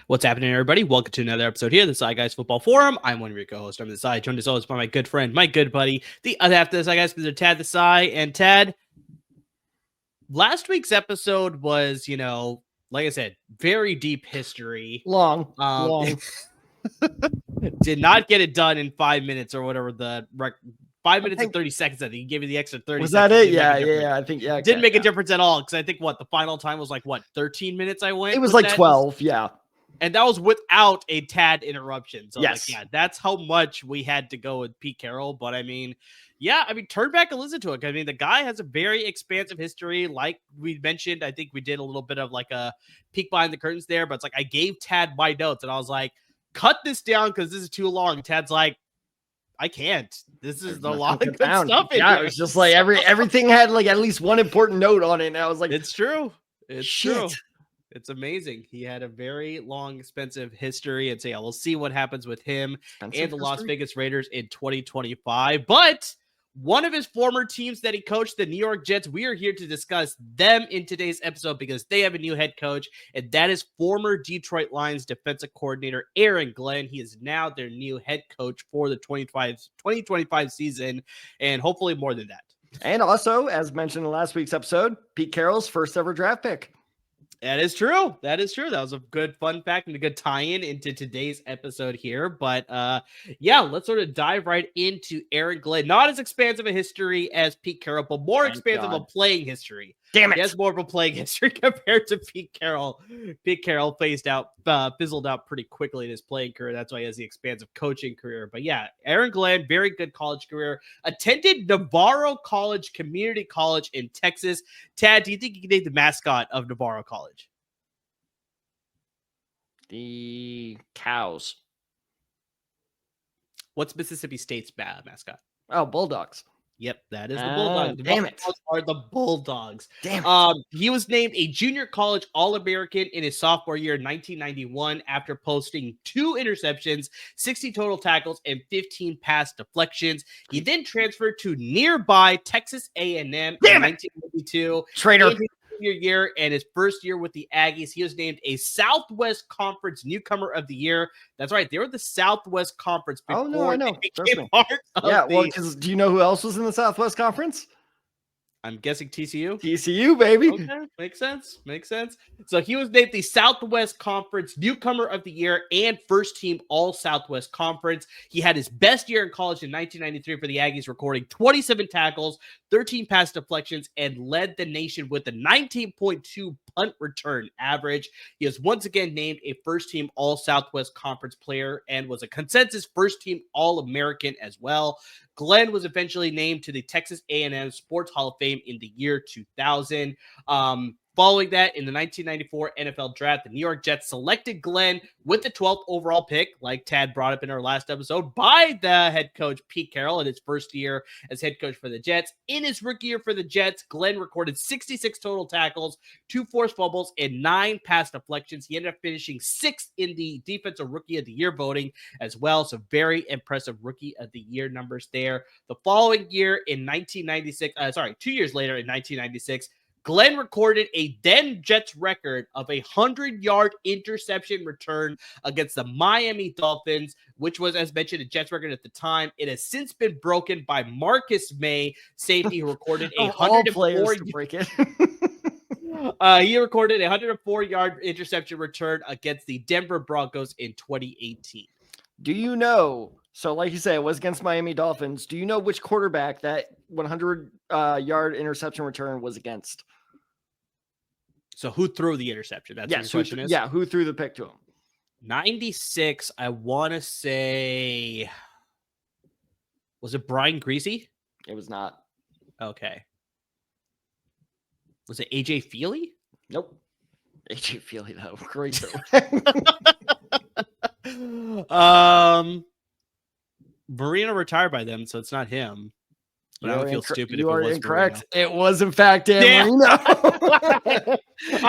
What's happening, everybody? Welcome to another episode here, the Side Guys Football Forum. I'm one of your co-hosts. I'm the Side, joined as always by my good friend, my good buddy, the other half of the Side Guys, Mr. Tad the Side. And Tad, last week's episode was, like I said, very deep history. Long. Did not get it done in 5 minutes or whatever the 5 minutes and 30 seconds. I think he gave you the extra 30 was seconds. Was that it? Yeah. I think, it didn't make a difference at all because I think the final time was 13 minutes I went? It was like 12, yeah. And that was without a tad interruption. So yes. That's how much we had to go with Pete Carroll. But turn back and listen to it. The guy has a very expansive history. Like we mentioned, I think we did a little bit of a peek behind the curtains there. But it's I gave Tad my notes and I was like, cut this down because this is too long. Tad's like, I can't. This is a lot of good stuff. Yeah, it was just everything had at least one important note on it. And I was like, it's true. It's true. It's amazing. He had a very long, expensive history. And so, we'll see what happens with him and the Las Vegas Raiders in 2025. But one of his former teams that he coached, the New York Jets, we are here to discuss them in today's episode because they have a new head coach, and that is former Detroit Lions defensive coordinator Aaron Glenn. He is now their new head coach for the 2025 season, and hopefully more than that. And also, as mentioned in last week's episode, Pete Carroll's first ever draft pick. That is true. That was a good fun fact and a good tie-in into today's episode here. But let's sort of dive right into Aaron Glenn. Not as expansive a history as Pete Carroll, but more expansive of playing history. Damn it. He has more of a playing history compared to Pete Carroll. Pete Carroll fizzled out pretty quickly in his playing career. That's why he has the expansive coaching career. But yeah, Aaron Glenn, very good college career. Attended Navarro College, community college in Texas. Tad, do you think you can name the mascot of Navarro College? The cows. What's Mississippi State's mascot? Oh, Bulldogs. Yep, that is the Bulldogs. Damn it. Are the Bulldogs. Damn it. He was named a junior college All-American in his sophomore year in 1991 after posting 2 interceptions, 60 total tackles, and 15 pass deflections. He then transferred to nearby Texas A&M in 1992. Traitor. Year and his first year with the Aggies, he was named a Southwest Conference Newcomer of the Year. That's right, they were the Southwest Conference before. Oh no, I know. Because do you know who else was in the Southwest Conference? I'm guessing TCU. TCU, baby. Okay, makes sense. So he was named the Southwest Conference Newcomer of the Year and first team All Southwest Conference. He had his best year in college in 1993 for the Aggies, recording 27 tackles, 13 pass deflections, and led the nation with a 19.2 punt return average. He is once again named a first team All Southwest Conference player and was a consensus first team All-American as well. Glenn was eventually named to the Texas A&M Sports Hall of Fame in the year 2000. Following that, in the 1994 NFL Draft, the New York Jets selected Glenn with the 12th overall pick, like Tad brought up in our last episode, by the head coach Pete Carroll in his first year as head coach for the Jets. In his rookie year for the Jets, Glenn recorded 66 total tackles, 2 forced fumbles, and 9 pass deflections. He ended up finishing 6th in the Defensive Rookie of the Year voting as well, so very impressive Rookie of the Year numbers there. The following year in 1996, 2 years later in 1996, Glenn recorded a then Jets record of a 100-yard interception return against the Miami Dolphins, which was, as mentioned, a Jets record at the time. It has since been broken by Marcus May, safety, who recorded a 104 break it. He recorded a 104-yard interception return against the Denver Broncos in 2018. Do you know? So, like you say, it was against Miami Dolphins. Do you know which quarterback that 100-yard interception return was against? So, who threw the interception? That's what your question is? Yeah, who threw the pick to him? 96, I want to say... Was it Brian Greasy? It was not. Okay. Was it AJ Feely? Nope. AJ Feely, though. Great. Marino retired by them, so it's not him. But I would feel stupid if it was incorrect. Marino. It was, in fact, Dan Marino. I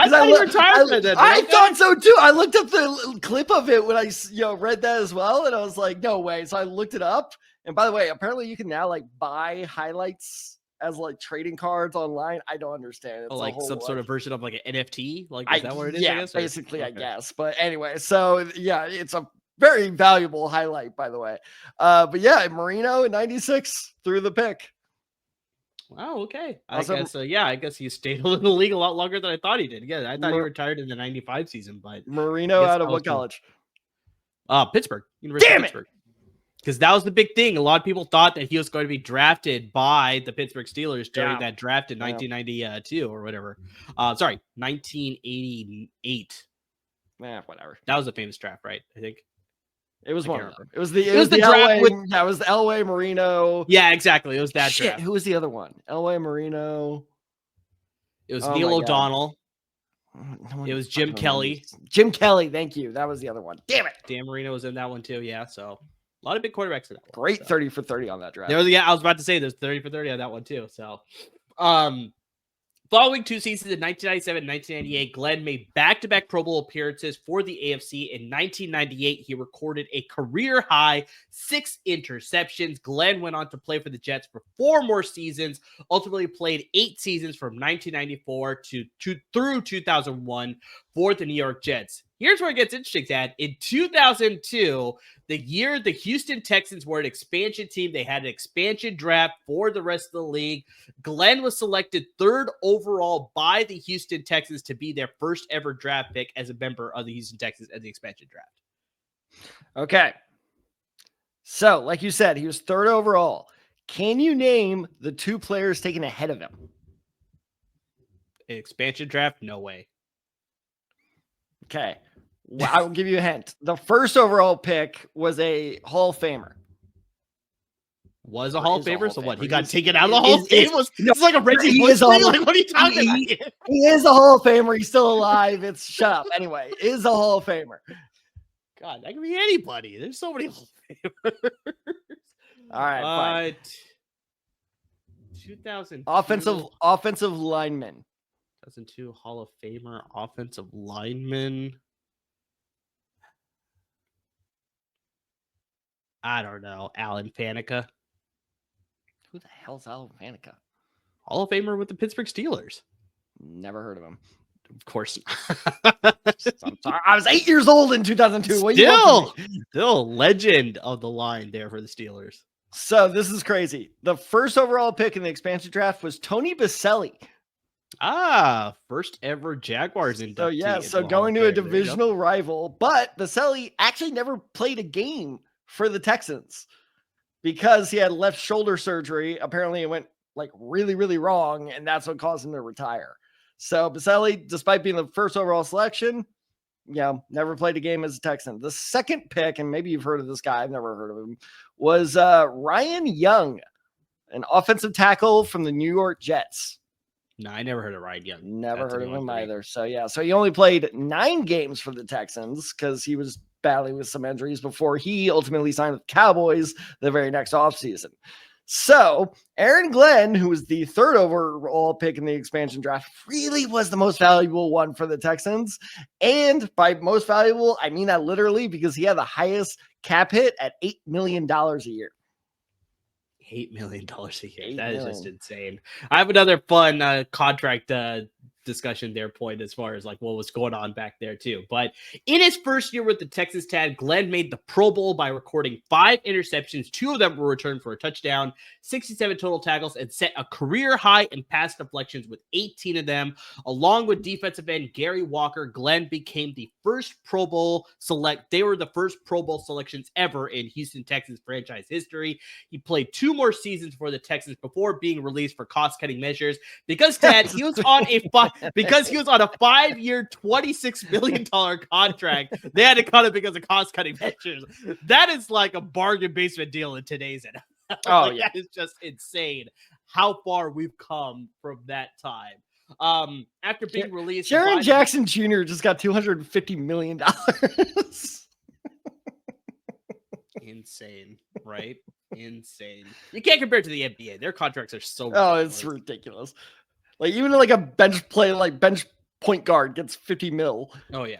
thought he retired by then. I thought so, too. I looked up the clip of it when I read that as well, and I was like, no way. So I looked it up. And by the way, apparently you can now like buy highlights as like trading cards online. I don't understand. It's like some sort of version of like an NFT. Like, is that what it is? Yeah, I guess, basically, I guess. But anyway, so yeah, it's a very valuable highlight, by the way. But yeah, Marino in 96 threw the pick. Wow. Okay. Also, I guess he stayed in the league a lot longer than I thought he did. Yeah, I thought he retired in the 95 season, but Marino out of what college? Pittsburgh. University Damn of Pittsburgh. Because that was the big thing. A lot of people thought that he was going to be drafted by the Pittsburgh Steelers during that draft in 1992 or whatever. 1988. Whatever. That was a famous draft, right? I think. It was one of them. It was the draft with it was the Elway, Marino. Yeah, exactly. It was that draft. Who was the other one? Elway, Marino. It was Neil O'Donnell. It was Jim Kelly. Jim Kelly, thank you. That was the other one. Damn it. Dan Marino was in that one too. Yeah, so a lot of big quarterbacks in that one. Great 30 for 30 on that draft. I was about to say there's 30 for 30 on that one too. So, following 2 seasons in 1997 and 1998, Glenn made back-to-back Pro Bowl appearances for the AFC. In 1998, he recorded a career-high 6 interceptions. Glenn went on to play for the Jets for 4 more seasons, ultimately played 8 seasons from 1994 through 2001 for the New York Jets. Here's where it gets interesting, Dad. In 2002, the year the Houston Texans were an expansion team, they had an expansion draft for the rest of the league. Glenn was selected 3rd overall by the Houston Texans to be their first ever draft pick as a member of the Houston Texans at the expansion draft. Okay. So, like you said, he was 3rd overall. Can you name the 2 players taken ahead of him? Expansion draft? No way. Okay. Well, I will give you a hint. The 1st overall pick was a Hall of Famer. Was a Hall of Famer? So what? He got taken out of the Hall of Fame? It's like a Reggie Bush thing? Like, what are you talking about? He is a Hall of Famer. He's still alive. Shut up. Anyway, is a Hall of Famer. God, that could be anybody. There's so many Hall of Famers. All right, fine. 2002. Offensive lineman. 2002 Hall of Famer offensive lineman. I don't know. Alan Faneca. Who the hell's Alan Faneca? Hall of Famer with the Pittsburgh Steelers. Never heard of him. Of course. I'm sorry. I was 8 years old in 2002. Still legend of the line there for the Steelers. So this is crazy. The 1st overall pick in the expansion draft was Tony Baselli. First ever Jaguars inductee. So going to a divisional rival, but Baselli actually never played a game for the Texans because he had left shoulder surgery. Apparently it went like really, really wrong, and that's what caused him to retire. So Baselli, despite being the 1st overall selection, never played a game as a Texan. The 2nd pick, and maybe you've heard of this guy, I've never heard of him, was Ryan Young, an offensive tackle from the New York Jets. No, I never heard of Ryan Young. Never heard of him either. So he only played 9 games for the Texans because he was battling with some injuries before he ultimately signed with the Cowboys the very next offseason. So Aaron Glenn, who was the 3rd overall pick in the expansion draft, really was the most valuable one for the Texans. And by most valuable, I mean that literally because he had the highest cap hit at $8 million a year. $8 million a year. That is just insane. I have another fun contract discussion there point as far as like what was going on back there too. But in his first year with the Texas Tad, Glenn made the Pro Bowl by recording 5 interceptions. 2 of them were returned for a touchdown, 67 total tackles, and set a career high in pass deflections with 18 of them. Along with defensive end Gary Walker, Glenn became the first Pro Bowl select. They were the first Pro Bowl selections ever in Houston Texans franchise history. He played 2 more seasons for the Texans before being released for cost-cutting measures because Tad, he was on a 5-year, $26 million contract. They had to cut it because of cost-cutting measures. That is like a bargain basement deal in today's NFL. That is just insane how far we've come from that time. After being released, Sharon Jackson Jr. just got $250 million. Insane, right? Insane. You can't compare it to the NBA. Their contracts are so ridiculous. Oh, it's ridiculous. Like even like a bench point guard gets 50 mil. Oh yeah.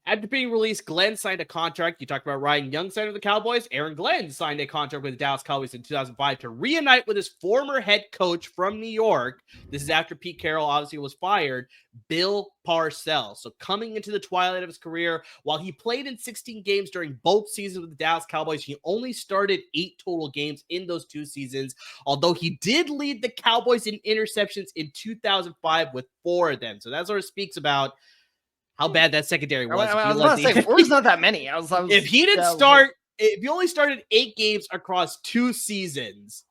After being released, Glenn signed a contract. You talked about Ryan Young signing with the Cowboys. Aaron Glenn signed a contract with the Dallas Cowboys in 2005 to reunite with his former head coach from New York. This is after Pete Carroll obviously was fired, Bill Parcells. So coming into the twilight of his career, while he played in 16 games during both seasons with the Dallas Cowboys, he only started 8 total games in those 2 seasons, although he did lead the Cowboys in interceptions in 2005 with 4 of them. So that sort of speaks about how bad that secondary was. I was about to say 4 is not that many. If he didn't start, if he only started 8 games across 2 seasons,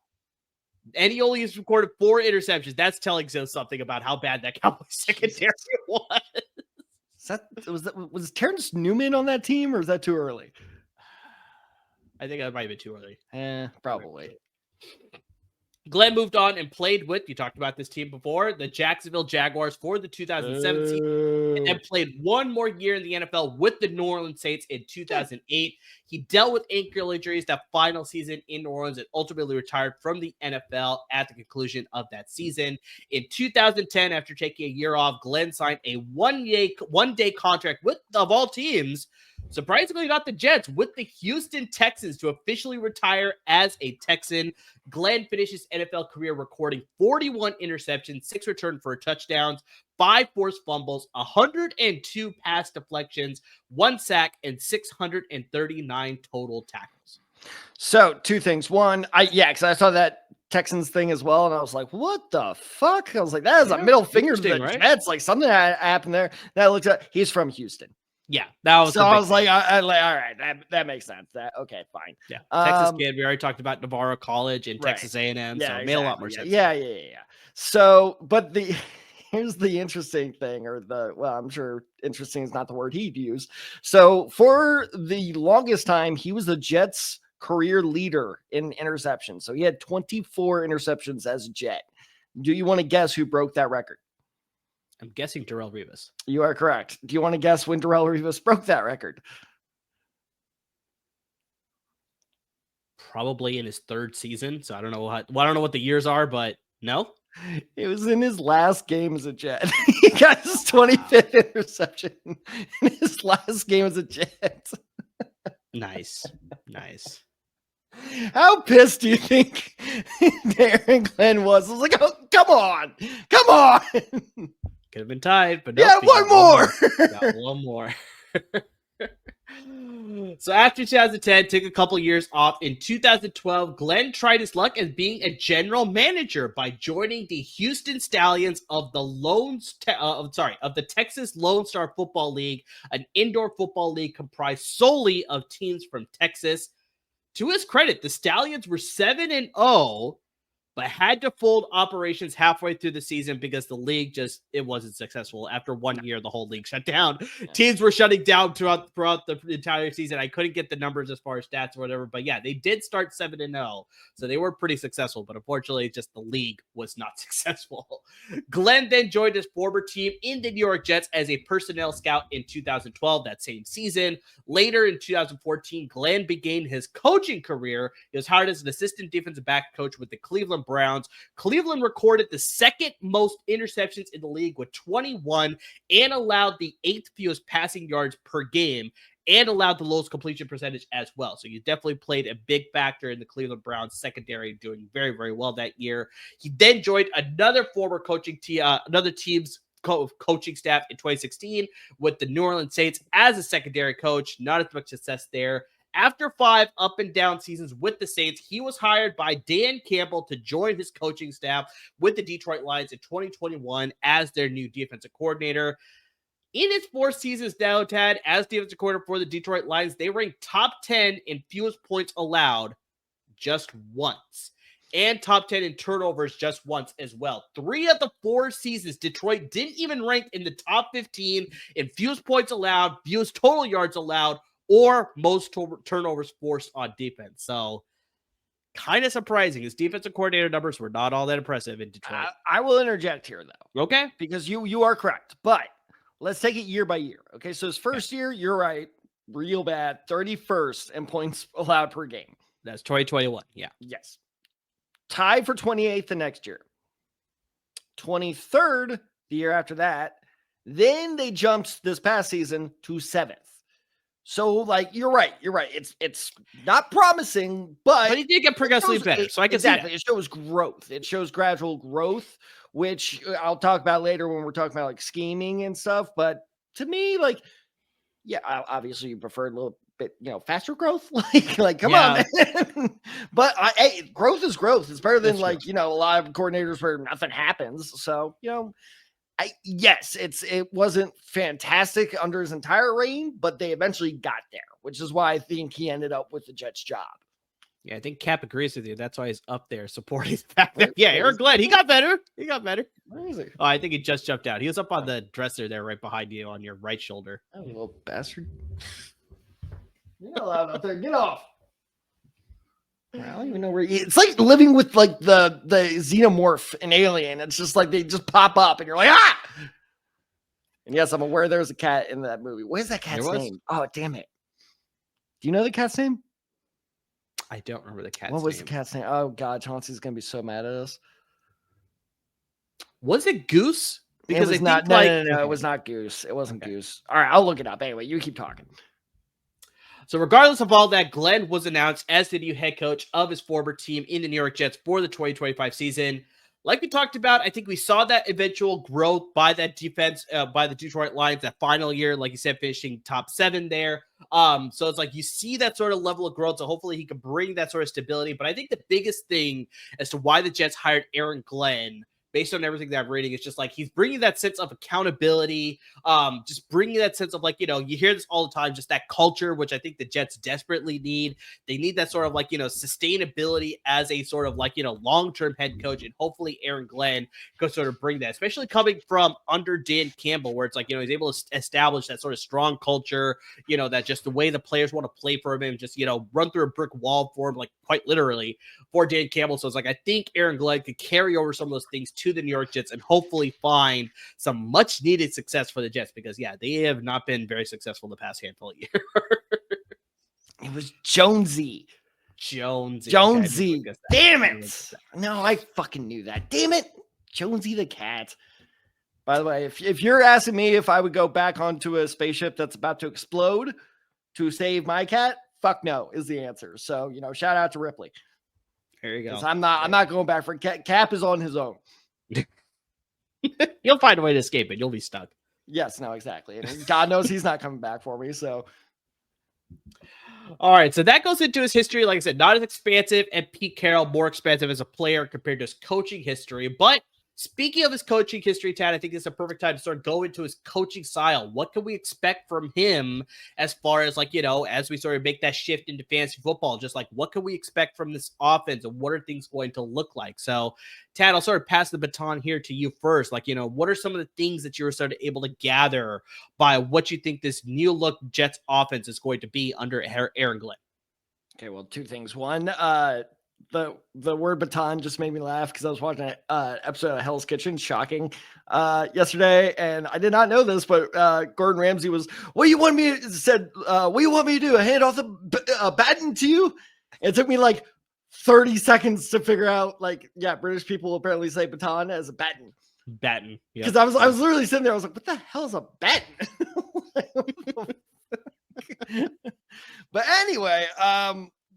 and he only has recorded 4 interceptions, that's telling us something about how bad that Cowboys secondary was. Was Terrence Newman on that team, or is that too early? I think that might have been too early. Probably. Glenn moved on and played with, you talked about this team before, the Jacksonville Jaguars for the 2017 and then played 1 more year in the NFL with the New Orleans Saints in 2008. He dealt with ankle injuries that final season in New Orleans and ultimately retired from the NFL at the conclusion of that season. In 2010, after taking a year off, Glenn signed a one-day contract with, of all teams, surprisingly not the Jets, with the Houston Texans to officially retire as a Texan. Glenn finished his NFL career recording 41 interceptions, 6 returned for touchdowns, 5 forced fumbles, 102 pass deflections, 1 sack, and 639 total tackles. So 2 things. One, because I saw that Texans thing as well, and I was like, what the fuck? I was like, that is a middle finger to the Jets. Like something happened there. That looks like he's from Houston. Yeah, that was. So I was like, all right, that makes sense. Okay, fine. Yeah, Texas kid. We already talked about Navarro College and Texas A&M, so it made a lot more sense. Yeah. So, but here's the interesting thing, I'm sure interesting is not the word he'd use. So for the longest time, he was the Jets' career leader in interceptions. So he had 24 interceptions as a Jet. Do you want to guess who broke that record? I'm guessing Darrelle Revis. You are correct. Do you want to guess when Darrelle Revis broke that record? Probably in his 3rd season. So I don't know what the years are, but no. It was in his last game as a Jet. He got his 25th interception in his last game as a Jet. Nice. How pissed do you think Aaron Glenn was? I was like, oh, come on. Could have been tied, but yeah, one more. Got one more. So after 2010, took a couple years off. In 2012, Glenn tried his luck as being a general manager by joining the Houston Stallions of the Texas Lone Star Football League, an indoor football league comprised solely of teams from Texas. To his credit, the Stallions were 7-0, but had to fold operations halfway through the season because the league it wasn't successful. After 1 year, the whole league shut down. Yeah. Teams were shutting down throughout the entire season. I couldn't get the numbers as far as stats or whatever, but yeah, they did start 7-0, so they were pretty successful, but unfortunately, just the league was not successful. Glenn then joined his former team in the New York Jets as a personnel scout in 2012, that same season. Later in 2014, Glenn began his coaching career. He was hired as an assistant defensive back coach with the Cleveland Browns. Cleveland recorded the 2nd most interceptions in the league with 21 and allowed the 8th fewest passing yards per game and allowed the lowest completion percentage as well. So you definitely played a big factor in the Cleveland Browns secondary, doing very, very well that year. He then joined another former coaching another team's coaching staff in 2016 with the New Orleans Saints as a secondary coach. Not as much success there. After 5 up and down seasons with the Saints, he was hired by Dan Campbell to join his coaching staff with the Detroit Lions in 2021 as their new defensive coordinator. In his 4 seasons now, Tad, as defensive coordinator for the Detroit Lions, they ranked top 10 in fewest points allowed just once, and top 10 in turnovers just once as well. 3 of the 4 seasons, Detroit didn't even rank in the top 15 in fewest points allowed, fewest total yards allowed, or most turnovers forced on defense. So kind of surprising. His defensive coordinator numbers were not all that impressive in Detroit. I will interject here, though. Okay. Because you are correct. But let's take it year by year. Okay. So his first year, you're right. Real bad. 31st in points allowed per game. That's 2021. Yeah. Yes. Tied for 28th the next year. 23rd the year after that. Then they jumped this past season to 7th. So, like, you're right. It's not promising, but he did get progressively better. So I can see that. It shows growth. It shows gradual growth, which I'll talk about later when we're talking about like scheming and stuff. But to me, like, yeah, obviously you prefer a little bit, faster growth. like, come on, man. But hey, growth is growth. It's better than a lot of coordinators where nothing happens. So, yes, it wasn't fantastic under his entire reign, but they eventually got there, which is why I think he ended up with the Jets job. Yeah, I think Cap agrees with you. That's why he's up there supporting the fact that, Aaron Glenn, he got better. Where is he? Oh, I think he just jumped out. He was up on the dresser there right behind you on your right shoulder. Oh, you little bastard. You're not allowed out there. Get off. I don't even know where it's like living with like the xenomorph in Alien. It's just like they just pop up and you're like, ah! And yes, I'm aware there's a cat in that movie. What is that cat's name? Oh, damn it. Do you know the cat's name? I don't remember the cat's name. What was the cat's name? Oh, God, Chauncey's going to be so mad at us. Was it Goose? Because it's not. No, it was not Goose. It wasn't Goose. All right, I'll look it up. Anyway, you keep talking. So regardless of all that, Glenn was announced as the new head coach of his former team in the New York Jets for the 2025 season. Like we talked about, I think we saw that eventual growth by that defense, by the Detroit Lions that final year, like you said, finishing top 7 there. So it's like you see that sort of level of growth. So hopefully he can bring that sort of stability. But I think the biggest thing as to why the Jets hired Aaron Glenn, based on everything that I'm reading, it's just like he's bringing that sense of accountability, just bringing that sense of like, you hear this all the time, just that culture, which I think the Jets desperately need. They need that sort of like, sustainability as a sort of like, long-term head coach. And hopefully Aaron Glenn could sort of bring that, especially coming from under Dan Campbell, where it's like, he's able to establish that sort of strong culture, that just the way the players want to play for him, just, run through a brick wall for him, like quite literally for Dan Campbell. So it's like, I think Aaron Glenn could carry over some of those things to the New York Jets and hopefully find some much needed success for the Jets, because they have not been very successful the past handful of years. It was Jonesy. Damn it. No, I fucking knew that. Damn it. Jonesy the cat. By the way, if you're asking me if I would go back onto a spaceship that's about to explode to save my cat, fuck no is the answer. So, shout out to Ripley. There you go. I'm not going back for Cap is on his own. You'll find a way to escape it. You'll be stuck. Yes, no, exactly. And God knows he's not coming back for me. So, all right. So that goes into his history. Like I said, not as expansive, and Pete Carroll more expansive as a player compared to his coaching history. But speaking of his coaching history, Tad, I think it's a perfect time to sort of go into his coaching style. What can we expect from him as far as like, as we sort of make that shift into fantasy football, just like what can we expect from this offense and what are things going to look like? So Tad, I'll sort of pass the baton here to you first. Like, what are some of the things that you were sort of able to gather by what you think this new look Jets offense is going to be under Aaron Glenn? Okay, well, 2 things. One, the word baton just made me laugh because I was watching an episode of Hell's Kitchen, shocking, yesterday, and I did not know this, but Gordon Ramsay was, what do you want me to do? Hand off the baton to you? It took me like 30 seconds to figure out, like, British people apparently say baton as a baton. Baton. Yeah. Because I was literally sitting there, I was like, what the hell is a baton? But anyway,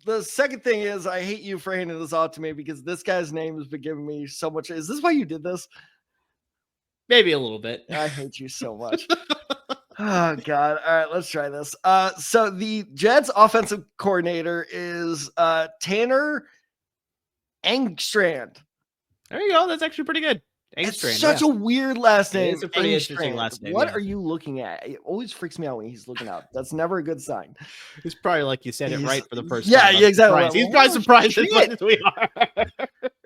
the second thing is I hate you for handing this off to me because this guy's name has been giving me so much. Is this why you did this? Maybe a little bit. I hate you so much. Oh, God. All right, let's try this. So the Jets offensive coordinator is Tanner Engstrand. There you go. That's actually pretty good. It's such a weird last name. It's a pretty interesting last name. What are you looking at? It always freaks me out when he's looking up. That's never a good sign. He's probably like you said it right for the first time. Yeah, exactly. Surprised. He's probably surprised as much as we are.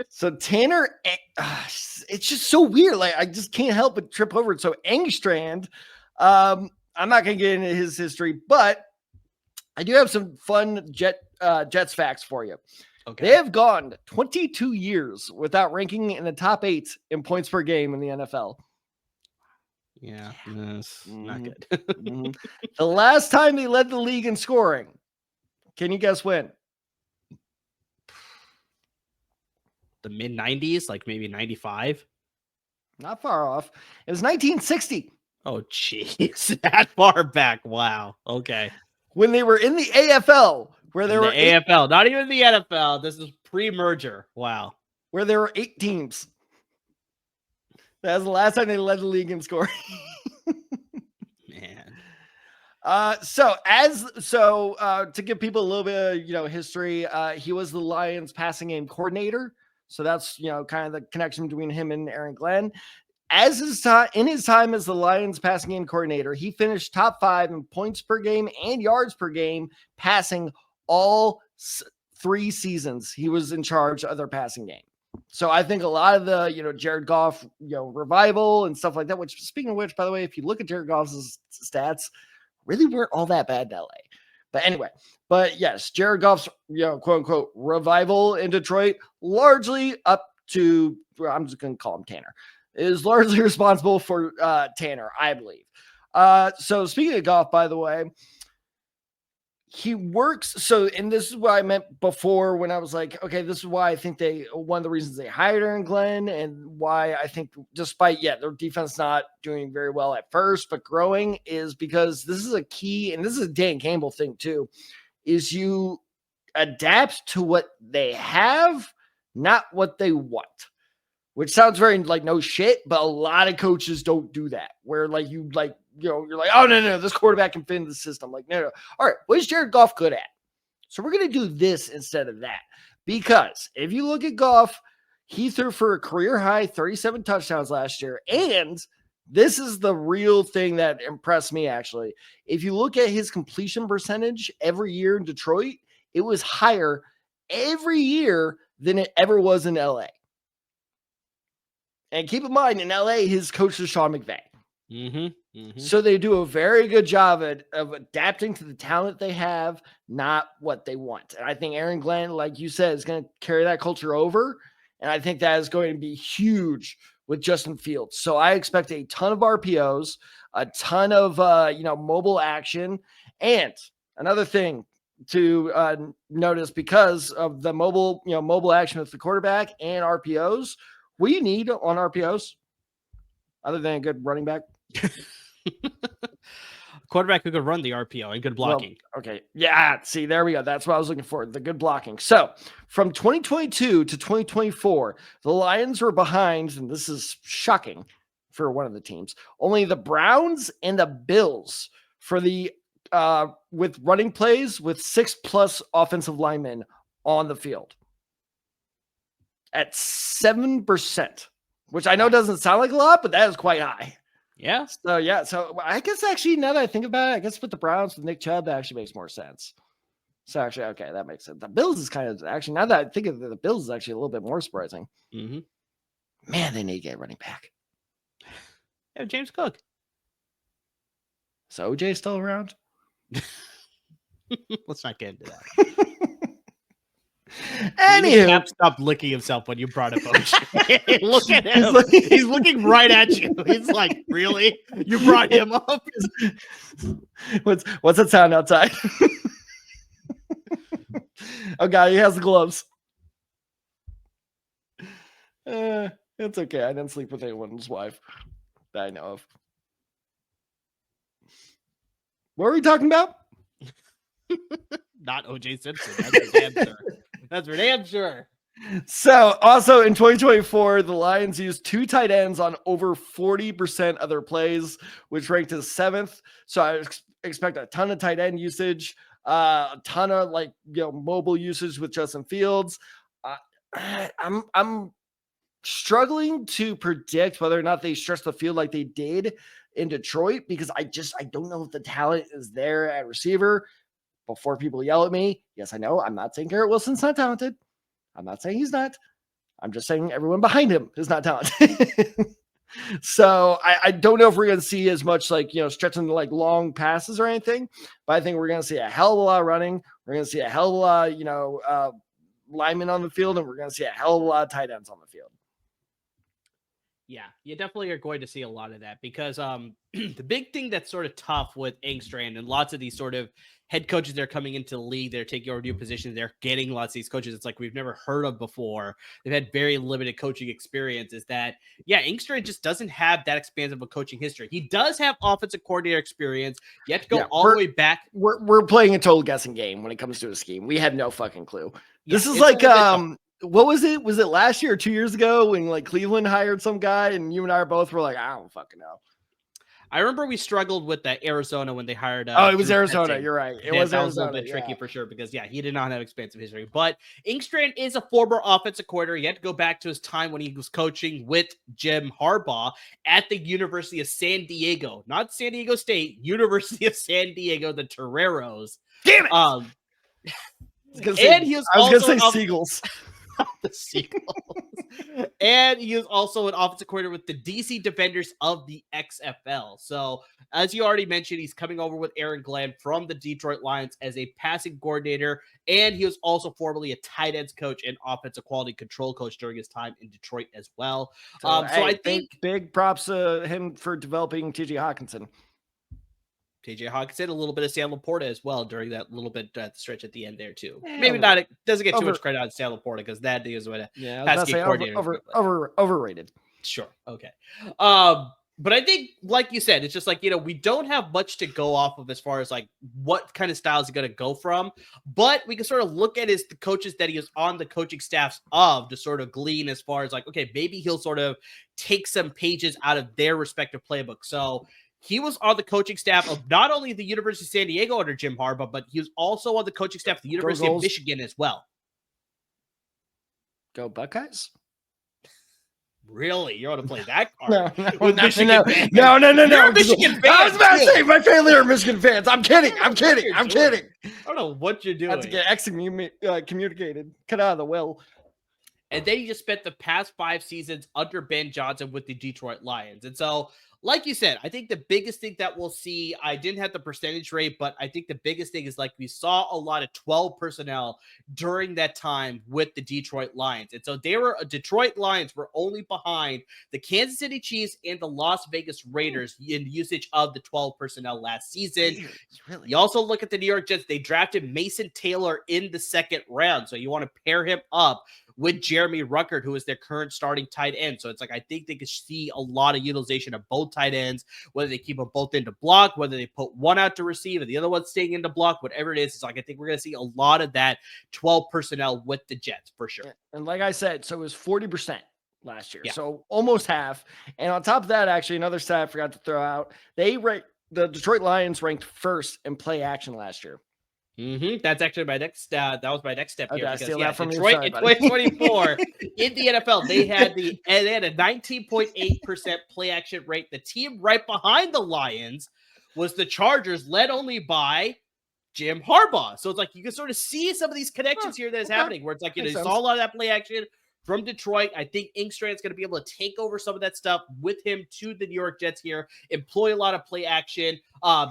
So Tanner, it's just so weird. Like I just can't help but trip over it. So Engstrand, I'm not going to get into his history, but I do have some fun Jets facts for you. Okay. They have gone 22 years without ranking in the top 8 in points per game in the NFL. Yeah, that's not good. The last time they led the league in scoring, can you guess when? The mid 90s, like maybe 95. Not far off. It was 1960. Oh, jeez. That far back. Wow. Okay. When they were in the AFL, where there were AFL, not even the NFL. This is pre-merger. Wow. Where there were 8 teams. That was the last time they led the league in scoring. Man. To give people a little bit of history, he was the Lions passing game coordinator. So that's kind of the connection between him and Aaron Glenn. In his time as the Lions passing game coordinator, he finished top 5 in points per game and yards per game, passing all 3 seasons he was in charge of their passing game. So I think a lot of the, Jared Goff, revival and stuff like that, which, speaking of which, by the way, if you look at Jared Goff's stats, really weren't all that bad in LA. But anyway, yes, Jared Goff's, quote unquote, revival in Detroit, largely up to, I'm just going to call him Tanner, is largely responsible for Tanner, I believe. So speaking of Goff, by the way, he works. So, and this is what I meant before when I was like, okay, this is why I think one of the reasons they hired Aaron Glenn, and why I think despite, their defense not doing very well at first, but growing, is because this is a key, and this is a Dan Campbell thing too, is you adapt to what they have, not what they want. Which sounds very like no shit, but a lot of coaches don't do that. Where you're like, oh no, this quarterback can fit in the system. Like, no. All right, what is Jared Goff good at? So we're gonna do this instead of that. Because if you look at Goff, he threw for a career high 37 touchdowns last year. And this is the real thing that impressed me, actually. If you look at his completion percentage every year in Detroit, it was higher every year than it ever was in LA. And keep in mind, in LA, his coach is Sean McVay. So they do a very good job of adapting to the talent they have, not what they want. And I think Aaron Glenn, like you said, is going to carry that culture over. And I think that is going to be huge with Justin Fields. So I expect a ton of RPOs, a ton of mobile action. And another thing to notice, because of the mobile action with the quarterback and RPOs, what do you need on RPOs other than a good running back? Quarterback who could run the RPO and good blocking. Well, okay. Yeah. See, there we go. That's what I was looking for. The good blocking. So from 2022 to 2024, the Lions were behind, and this is shocking for one of the teams, only the Browns and the Bills for the with running plays with 6+ offensive linemen on the field. At 7%, which I know doesn't sound like a lot, but that is quite high. Yeah. So I guess actually, now that I think about it, I guess with the Browns with Nick Chubb, that actually makes more sense. So actually, okay, that makes sense. The Bills is kind of, actually, now that I think of it, the Bills is actually a little bit more surprising. Man, they need to get running back. Yeah, James Cook. Is OJ still around? Let's not get into that. Anywho, Cap stopped licking himself when you brought up OJ. Look at him. He's looking right at you. He's like, really? You brought him up? What's that sound outside? Oh God, he has the gloves. It's okay. I didn't sleep with anyone's wife that I know of. What were we talking about? Not OJ Simpson. That's for damn sure. That's for damn sure. So, also in 2024, the Lions used 2 tight ends on over 40% of their plays, which ranked as 7th. So I expect a ton of tight end usage, a ton of mobile usage with Justin Fields. I'm struggling to predict whether or not they stretch the field like they did in Detroit, because I don't know if the talent is there at receiver. Before people yell at me, yes, I know, I'm not saying Garrett Wilson's not talented. I'm not saying he's not. I'm just saying everyone behind him is not talented. So I don't know if we're going to see as much stretching long passes or anything, but I think we're going to see a hell of a lot of running. We're going to see a hell of a lot, linemen on the field, and we're going to see a hell of a lot of tight ends on the field. Yeah, you definitely are going to see a lot of that because the big thing that's sort of tough with Engstrand and lots of these sort of head coaches that are coming into the league, they're taking over new positions, they're getting lots of these coaches it's like we've never heard of before. They've had very limited coaching experience. Is that, yeah, Engstrand just doesn't have that expansive of coaching history. He does have offensive coordinator experience. You have to go all the way back. We're playing a total guessing game when it comes to a scheme. We have no fucking clue. This is like what was it? Was it last year or 2 years ago when like Cleveland hired some guy and you and I both were like, I don't fucking know. I remember we struggled with that Arizona when they hired. It was Arizona. You're right. That was a little bit tricky for sure because, yeah, he did not have expansive history. But Engstrand is a former offensive coordinator. He had to go back to his time when he was coaching with Jim Harbaugh at the University of San Diego, not San Diego State, University of San Diego, the Toreros. Damn it! I was going to say Seagulls. The Seagulls. And he was also an offensive coordinator with the DC Defenders of the XFL. So, as you already mentioned, he's coming over with Aaron Glenn from the Detroit Lions as a passing coordinator. And he was also formerly a tight ends coach and offensive quality control coach during his time in Detroit as well. So I think big props to him for developing TJ Hawkinson. TJ Hawkinson, a little bit of Sam Laporta as well during that little bit stretch at the end there too. Maybe not. It doesn't get too much credit on Sam Laporta because that is what overrated. Sure. Okay. But I think, like you said, it's just like, we don't have much to go off of as far as like what kind of styles he's going to go from, but we can sort of look at the coaches that he is on the coaching staffs of to sort of glean as far as like, okay, maybe he'll sort of take some pages out of their respective playbook. So he was on the coaching staff of not only the University of San Diego under Jim Harbaugh, but he was also on the coaching staff of the University of Michigan as well. Go Buckeyes. Really? You're going to play that card? No. You're a Michigan fan. No. You're a Michigan fan. I was about to say my family are Michigan fans. I'm kidding. I don't know what you're doing. Have to get excommunicated. Cut out of the will. And then you just spent the past 5 seasons under Ben Johnson with the Detroit Lions. And so, like you said, I think the biggest thing that we'll see, I didn't have the percentage rate, but I think the biggest thing is like we saw a lot of 12 personnel during that time with the Detroit Lions. And so Detroit Lions were only behind the Kansas City Chiefs and the Las Vegas Raiders in usage of the 12 personnel last season. Really? You also look at the New York Jets. They drafted Mason Taylor in the 2nd round. So you want to pair him up with Jeremy Ruckert, who is their current starting tight end. So it's like, I think they could see a lot of utilization of both tight ends, whether they keep them both into block, whether they put one out to receive and the other one staying into block, whatever it is. It's like, I think we're going to see a lot of that 12 personnel with the Jets for sure. And like I said, so it was 40% last year. Yeah. So almost half. And on top of that, actually, another stat I forgot to throw out. The Detroit Lions ranked 1st in play action last year. That's actually my next. That was my next step here. Because, Detroit in 2024 in the NFL, they had a 19.8% play action rate. The team right behind the Lions was the Chargers, led only by Jim Harbaugh. So it's like you can sort of see some of these connections here that is happening, where it's like you saw a lot of that play action from Detroit. I think Engstrand's going to be able to take over some of that stuff with him to the New York Jets here, employ a lot of play action.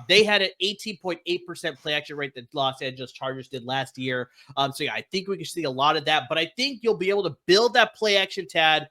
They had an 18.8% play action rate that Los Angeles Chargers did last year. So yeah, I think we can see a lot of that, but I think you'll be able to build that play action, Tad.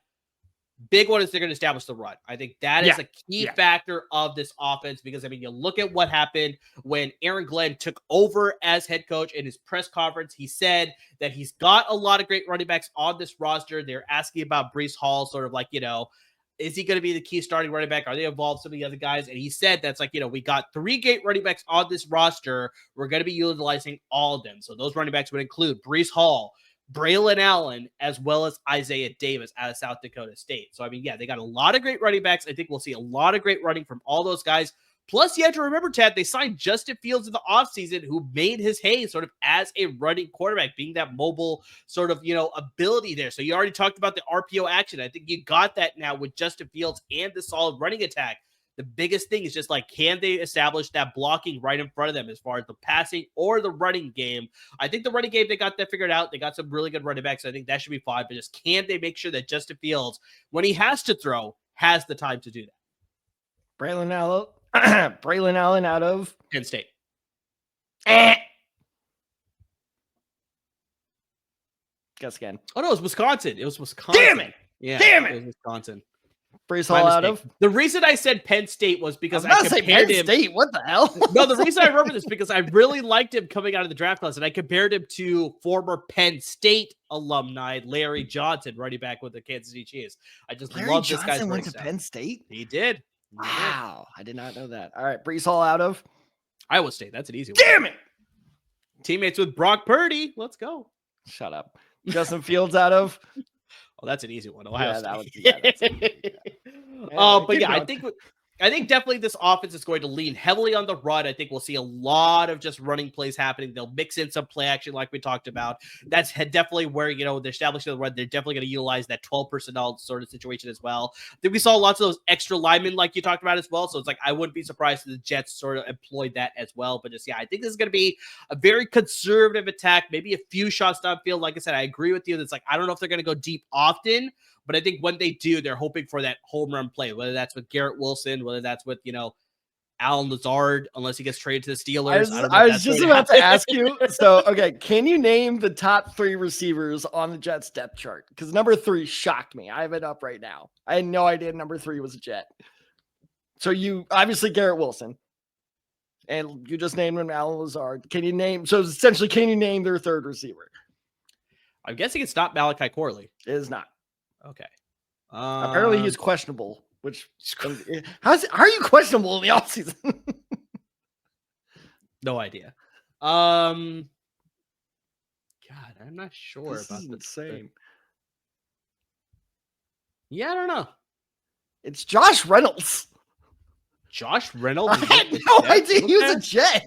Big one is they're going to establish the run. I think that is a key factor of this offense because, I mean, you look at what happened when Aaron Glenn took over as head coach. In his press conference, he said that he's got a lot of great running backs on this roster. They're asking about Breece Hall, sort of like, is he going to be the key starting running back? Are they involved some of the other guys? And he said that's like, we got 3 great running backs on this roster. We're going to be utilizing all of them. So those running backs would include Breece Hall, Braylon Allen, as well as Isaiah Davis out of South Dakota State. So, I mean, yeah, they got a lot of great running backs. I think we'll see a lot of great running from all those guys. Plus, you have to remember, Tad, they signed Justin Fields in the offseason, who made his hay sort of as a running quarterback, being that mobile sort of, ability there. So you already talked about the RPO action. I think you got that now with Justin Fields and the solid running attack. The biggest thing is just like, can they establish that blocking right in front of them as far as the passing or the running game? I think the running game, they got that figured out. They got some really good running backs. I think that should be fine. But just can they make sure that Justin Fields, when he has to throw, has the time to do that? Braylon Allen out of Penn State. Guess again. Oh, no, it was Wisconsin. Damn it! Yeah, Damn it! It was Wisconsin. Breece Hall out of? The reason I said Penn State was because I compared him. State. What the hell? No, the reason I remember this because I really liked him coming out of the draft class, and I compared him to former Penn State alumni Larry Johnson, running back with the Kansas City Chiefs. I just love this guy's. Larry Johnson went to Penn State? He did. Wow. I did not know that. All right. Breece Hall out of? Iowa State. That's an easy one. Damn it. Teammates with Brock Purdy. Let's go. Shut up. Justin Fields out of? Oh, that's an easy one. Ohio State. That was, that's but yeah, I think definitely this offense is going to lean heavily on the run. I think we'll see a lot of just running plays happening. They'll mix in some play action like we talked about. That's definitely where, they're establishing the run. They're definitely going to utilize that 12 personnel sort of situation as well. I think we saw lots of those extra linemen like you talked about as well. So it's like, I wouldn't be surprised if the Jets sort of employed that as well. But just, I think this is going to be a very conservative attack, maybe a few shots downfield. Like I said, I agree with you. That's like, I don't know if they're going to go deep often, but I think when they do, they're hoping for that home run play, whether that's with Garrett Wilson, whether that's with, Alan Lazard, unless he gets traded to the Steelers. I was just about to ask you. So, okay, can you name the top 3 receivers on the Jets depth chart? Because number 3 shocked me. I have it up right now. I had no idea number 3 was a Jet. So you, obviously Garrett Wilson. And you just named him Alan Lazard. Can you name their third receiver? I'm guessing it's not Malachi Corley. It is not. Okay. Apparently he's questionable, which how are you questionable in the offseason? No idea. God, I'm not sure this about is this. Insane. Yeah, I don't know. It's Josh Reynolds. Josh Reynolds? I had no idea he was a Jet.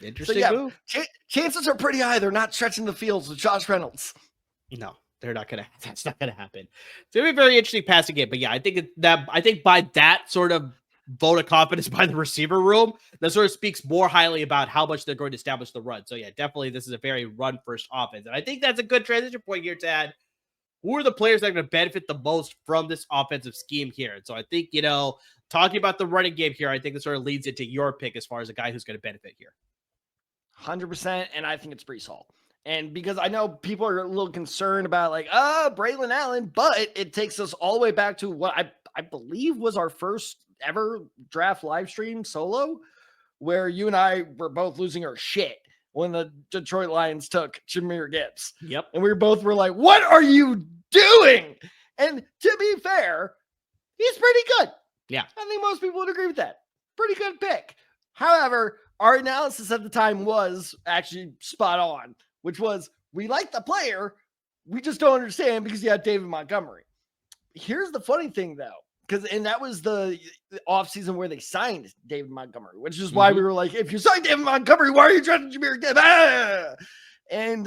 Interesting move. Chances are pretty high they're not stretching the fields with Josh Reynolds. No, they're not gonna. That's not gonna happen. It's gonna be a very interesting passing game. But yeah, I think by that sort of vote of confidence by the receiver room, that sort of speaks more highly about how much they're going to establish the run. So yeah, definitely this is a very run first offense, and I think that's a good transition point here, Tad. Who are the players that are going to benefit the most from this offensive scheme here? And so I think, talking about the running game here, I think this sort of leads into your pick as far as a guy who's going to benefit here. 100%. And I think it's Breece Hall. And because I know people are a little concerned about Braylon Allen, but it takes us all the way back to what I believe was our first ever draft live stream solo, where you and I were both losing our shit when the Detroit Lions took Jahmyr Gibbs. Yep. And we both were like, what are you doing? And to be fair, he's pretty good. Yeah. I think most people would agree with that. Pretty good pick. However, our analysis at the time was actually spot on, which was we like the player. We just don't understand because you had David Montgomery. Here's the funny thing, though. And that was the offseason where they signed David Montgomery, which is why we were like, if you sign David Montgomery, why are you drafting Jahmyr Gibbs? Ah! And,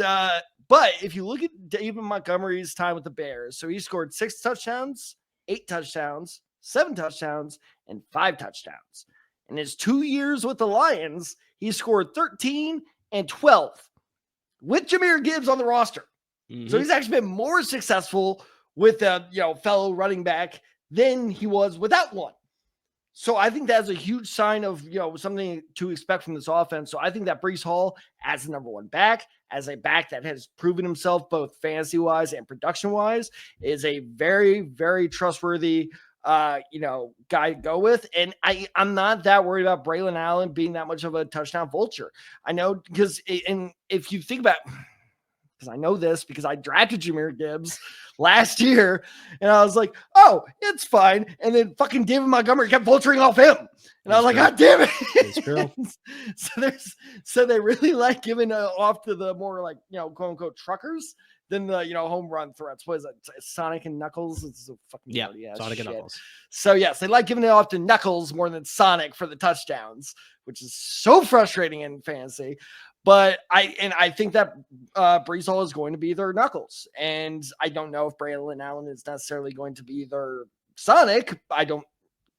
but if you look at David Montgomery's time with the Bears, so he scored 6 touchdowns, 8 touchdowns, 7 touchdowns, and 5 touchdowns. In his 2 years with the Lions, he scored 13 and 12 with Jahmyr Gibbs on the roster. So he's actually been more successful with a fellow running back than he was without one. So I think that's a huge sign of, something to expect from this offense. So I think that Breece Hall as the number 1 back, as a back that has proven himself both fantasy wise and production wise, is a very, very trustworthy, guy to go with. And I'm not that worried about Braylon Allen being that much of a touchdown vulture. I know because if you think about, because I know this because I drafted Jahmyr Gibbs last year, and I was like, oh, it's fine. And then fucking David Montgomery kept vulturing off him. And I was like, God damn it. It's true. so they really like giving off to the more quote unquote truckers than the, home run threats. What is it? Sonic and Knuckles? It's a fucking Sonic and Knuckles. So yes, they like giving it off to Knuckles more than Sonic for the touchdowns, which is so frustrating in fantasy. But I think that Breece Hall is going to be their Knuckles. And I don't know if Braylon Allen is necessarily going to be their Sonic. I don't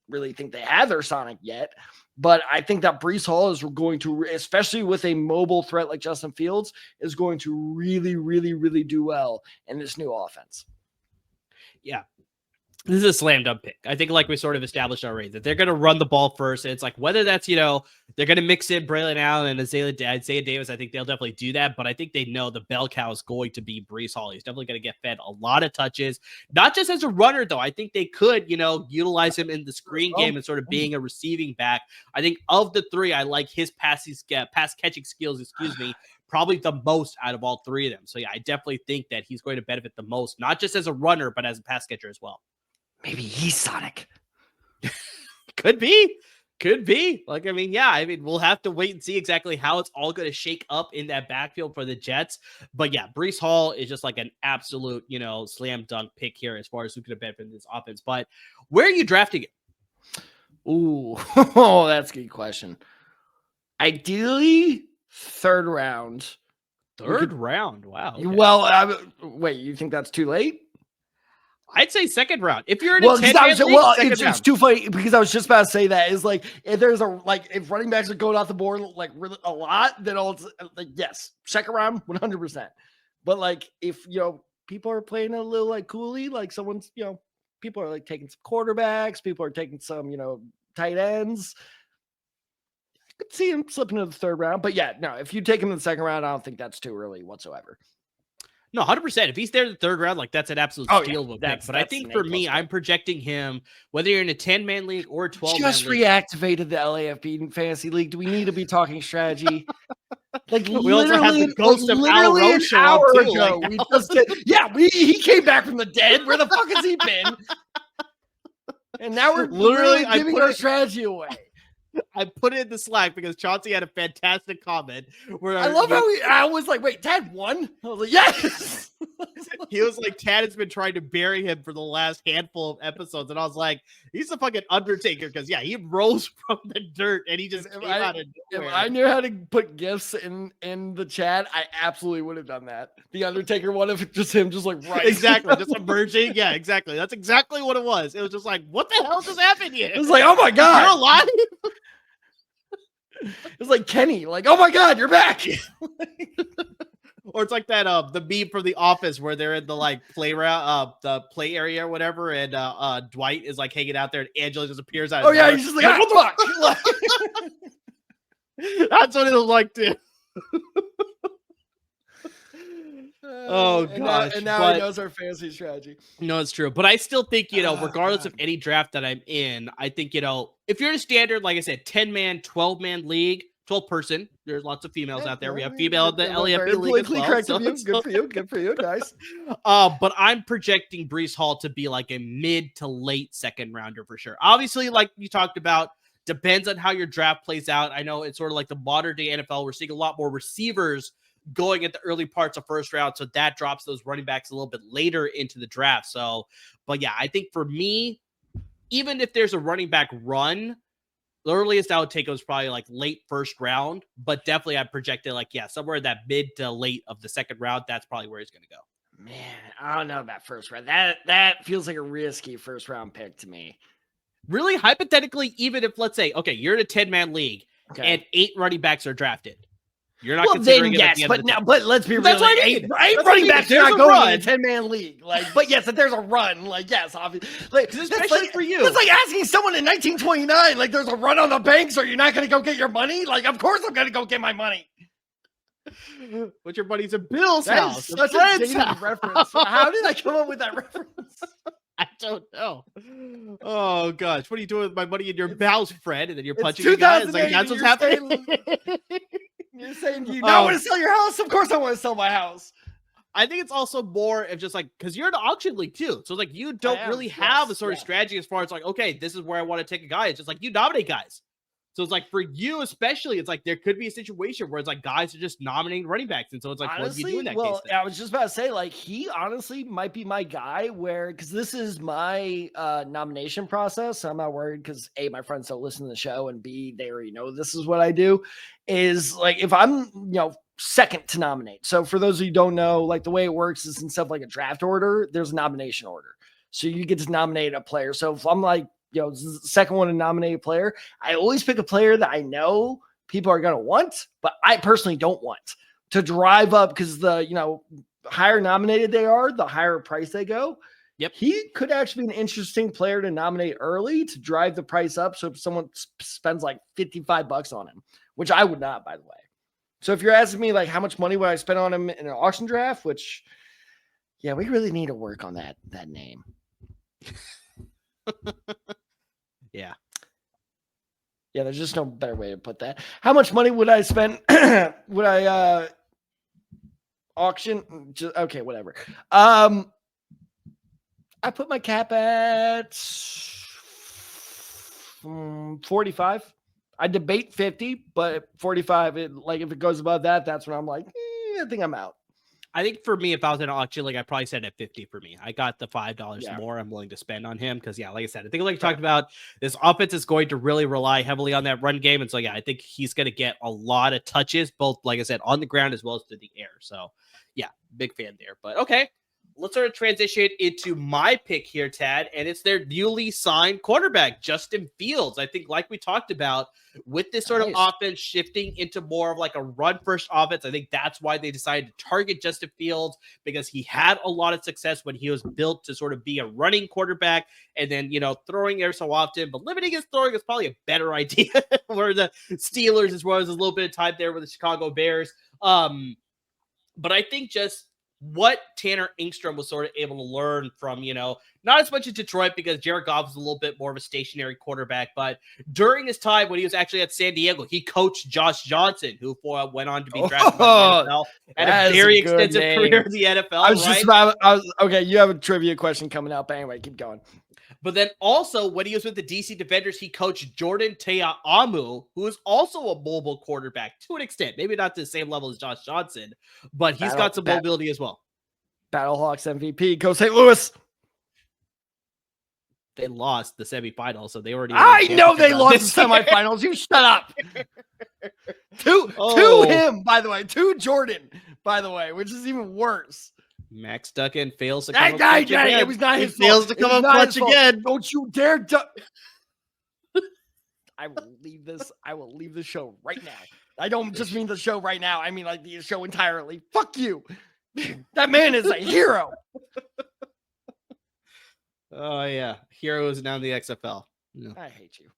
really think they have their Sonic yet. But I think that Breece Hall is going to, especially with a mobile threat like Justin Fields, is going to really, really, really do well in this new offense. Yeah. This is a slam dunk pick. I think, like we sort of established already, that they're going to run the ball first. And it's like, whether that's, they're going to mix in Braylon Allen and Isaiah Davis, I think they'll definitely do that. But I think they know the bell cow is going to be Breece Hall. He's definitely going to get fed a lot of touches, not just as a runner, though. I think they could, utilize him in the screen game and sort of being a receiving back. I think of the three, I like his pass catching skills, probably the most out of all three of them. So, yeah, I definitely think that he's going to benefit the most, not just as a runner, but as a pass catcher as well. Maybe he's Sonic. Could be. We'll have to wait and see exactly how it's all going to shake up in that backfield for the Jets. But yeah, Breece Hall is just like an absolute, slam dunk pick here as far as who could have benefited this offense. But where are you drafting it? Ooh, that's a good question. Ideally, third round. Third round. Wow. Okay. Well, wait, you think that's too late? I'd say second round. If you're in a 10-man league, it's too funny because I was just about to say that is like if there's if running backs are going off the board like really a lot, then I'll yes, second round 100%. But like if people are playing a little like coolly, like someone's people are like taking some quarterbacks, people are taking some tight ends. I could see him slipping into the third round, but yeah, no, if you take him in the second round, I don't think that's too early whatsoever. No, 100%. If he's there in the third round, like that's an absolute steal of a pick. But I think for me, I'm projecting him, whether you're in a 10-man league or a 12-man league. Just reactivated the LAFB fantasy league. Do we need to be talking strategy? Like we also have the ghost of Al Roche an hour ago. We just did. Yeah, he came back from the dead. Where the fuck has he been? And now we're literally giving our strategy away. I put it in the Slack because Chauncey had a fantastic comment where I love how I was like, wait, Tad won? I was like, yes. He was like, Tad has been trying to bury him for the last handful of episodes. And I was like, he's a fucking Undertaker because, yeah, he rose from the dirt and he just came out of nowhere. If I knew how to put gifts in the chat, I absolutely would have done that. The Undertaker one of just him just like right. Exactly. Just emerging. Yeah, exactly. That's exactly what it was. It was just like, what the hell just happened here? It was like, oh my God. You're alive? It's like Kenny, like, oh my God, you're back. Or it's like that the meme from The Office where they're in the like the play area or whatever, and Dwight is like hanging out there, and Angela just appears out. Oh yeah, he's just like, what the fuck? That's what it was like too. Oh gosh! And now he knows our fantasy strategy. No, it's true. But I still think regardless of any draft that I'm in, I think if you're in a standard, like I said, 10-man, 12-man league, 12-person. There's lots of females out there. We have female in the LAFB league as well. Good for you, guys. But I'm projecting Breece Hall to be like a mid to late second rounder for sure. Obviously, like you talked about, depends on how your draft plays out. I know it's sort of like the modern day NFL. We're seeing a lot more receivers going at the early parts of first round. So that drops those running backs a little bit later into the draft. So, but yeah, I think for me, even if there's a running back run, the earliest I would take was probably like late first round, but definitely I projected like, yeah, somewhere in that mid to late of the second round. That's probably where he's going to go. Man, I don't know about first round. That feels like a risky first round pick to me. Really, hypothetically, even if, let's say, okay, you're in a 10-man league and 8 running backs are drafted. You're not considering it at the end of but let's be real. Like, eight running backs are not going in a 10-man league. Like, but yes, if there's a run, like yes, obviously. Like, especially for you. It's like asking someone in 1929, like there's a run on the banks, or you're not going to go get your money. Like, of course I'm going to go get my money. What's your buddy's at Bill's house? Such a dated reference. How did I come up with that reference? I don't know. Oh gosh, what are you doing with my money in your house, Fred? And then you're punching the guy. It's like that's what's happening. You're saying you don't want to sell your house? Of course I want to sell my house. I think it's also more of just like, because you're in an auction league too. So like you don't really have a sort of strategy as far as like, okay, this is where I want to take a guy. It's just like you nominate guys. So it's like for you especially, it's like there could be a situation where it's like guys are just nominating running backs. And so it's like, honestly, what do you do in that case? I was just about to say, like, he honestly might be my guy because this is my nomination process. So I'm not worried because A, my friends don't listen to the show, and B, they already know this is what I do. Is like if I'm, second to nominate. So for those of you who don't know, like the way it works is instead of like a draft order, there's a nomination order. So you get to nominate a player. So if I'm like, second one to nominate a player, I always pick a player that I know people are going to want, but I personally don't want to drive up because the, higher nominated they are, the higher price they go. Yep. He could actually be an interesting player to nominate early to drive the price up. So if someone spends like $55 on him, which I would not, by the way. So if you're asking me like how much money would I spend on him in an auction draft, which yeah, we really need to work on that name. Yeah. Yeah, there's just no better way to put that. How much money would I spend? Would I auction? Okay, whatever. I put my cap at 45. I debate 50, but 45, if it goes above that, that's when I'm like, I think I'm out. I think for me, if I was in an auction, like I probably said at 50 for me. I got the $5 more I'm willing to spend on him because, yeah, like I said, I think like you talked about, this offense is going to really rely heavily on that run game. And so, yeah, I think he's going to get a lot of touches, both, like I said, on the ground as well as through the air. So, yeah, big fan there. But, okay, let's sort of transition into my pick here, Tad, and it's their newly signed quarterback, Justin Fields. I think, like we talked about, with this sort of offense shifting into more of like a run-first offense, I think that's why they decided to target Justin Fields, because he had a lot of success when he was built to sort of be a running quarterback, and then, throwing every so often, but limiting his throwing is probably a better idea for the Steelers, as well as a little bit of time there with the Chicago Bears. But I think just what Tanner Engstrom was sort of able to learn from, not as much in Detroit because Jared Goff was a little bit more of a stationary quarterback, but during his time when he was actually at San Diego, he coached Josh Johnson, who went on to be drafted by the NFL, and a very extensive career in the NFL. Okay, you have a trivia question coming up. Anyway, keep going. But then also, when he was with the DC Defenders, he coached Jordan Te'amu, who is also a mobile quarterback to an extent. Maybe not to the same level as Josh Johnson, but he's got some mobility as well. Battlehawks MVP, go St. Louis. They lost the semifinals, so they already. I know they lost the semifinals. You shut up. To him, by the way. To Jordan, by the way, which is even worse. Max Duggan fails to come up clutch again. It was not his fault. Fails to come up clutch again. Don't you dare! I will leave this. I will leave the show right now. I don't just mean the show right now. I mean like the show entirely. Fuck you. That man is a hero. Oh yeah, hero is now in the XFL. No. I hate you.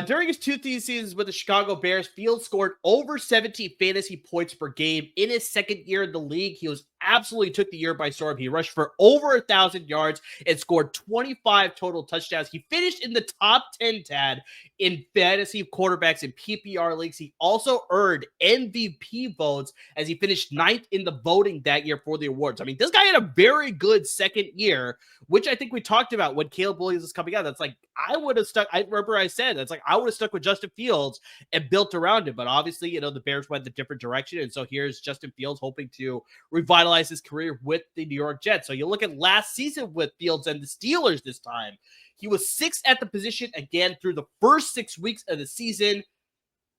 During his 2 seasons with the Chicago Bears, Fields scored over 17 fantasy points per game. In his second year in the league, he absolutely took the year by storm. He rushed for over 1,000 yards and scored 25 total touchdowns. He finished in the top 10, Tad, in fantasy quarterbacks in PPR leagues. He also earned MVP votes as he finished 9th in the voting that year for the awards. I mean, this guy had a very good second year, which I think we talked about when Caleb Williams was coming out. That's like, I would have stuck. I remember I said, that's like, I would have stuck with Justin Fields and built around him. But obviously, the Bears went the different direction. And so here's Justin Fields hoping to revitalize his career with the New York Jets. So you look at last season with Fields and the Steelers this time. He was 6th at the position again through the first 6 weeks of the season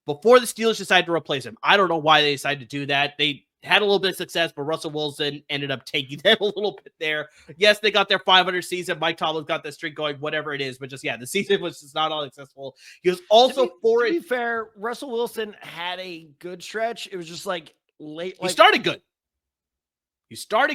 before the Steelers decided to replace him. I don't know why they decided to do that. They had a little bit of success, but Russell Wilson ended up taking them a little bit there. Yes, they got their 500 season. Mike Tomlin got that streak going, whatever it is. But just, the season was just not all successful. He was also to be fair, Russell Wilson had a good stretch. It was just like late. He started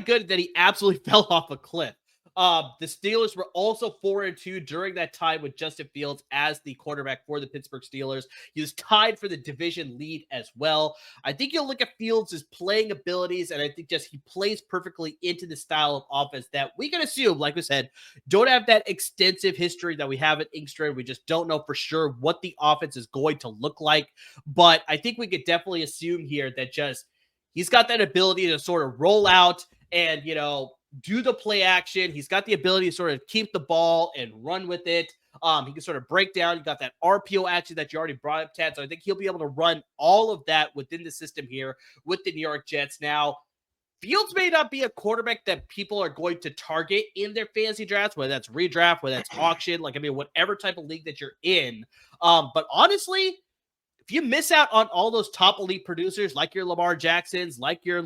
good. Then he absolutely fell off a cliff. The Steelers were also 4-2 during that time with Justin Fields as the quarterback for the Pittsburgh Steelers. He was tied for the division lead as well. I think you'll look at Fields' playing abilities, and I think just he plays perfectly into the style of offense that we can assume, like we said, don't have that extensive history that we have at Inkster. We just don't know for sure what the offense is going to look like. But I think we could definitely assume here that just he's got that ability to sort of roll out and, do the play action. He's got the ability to sort of keep the ball and run with it. He can sort of break down. You got that RPO action that you already brought up, Tad. So I think he'll be able to run all of that within the system here with the New York Jets. Now, Fields may not be a quarterback that people are going to target in their fantasy drafts, whether that's redraft, whether that's auction, whatever type of league that you're in. But honestly, if you miss out on all those top elite producers like your Lamar Jacksons, like your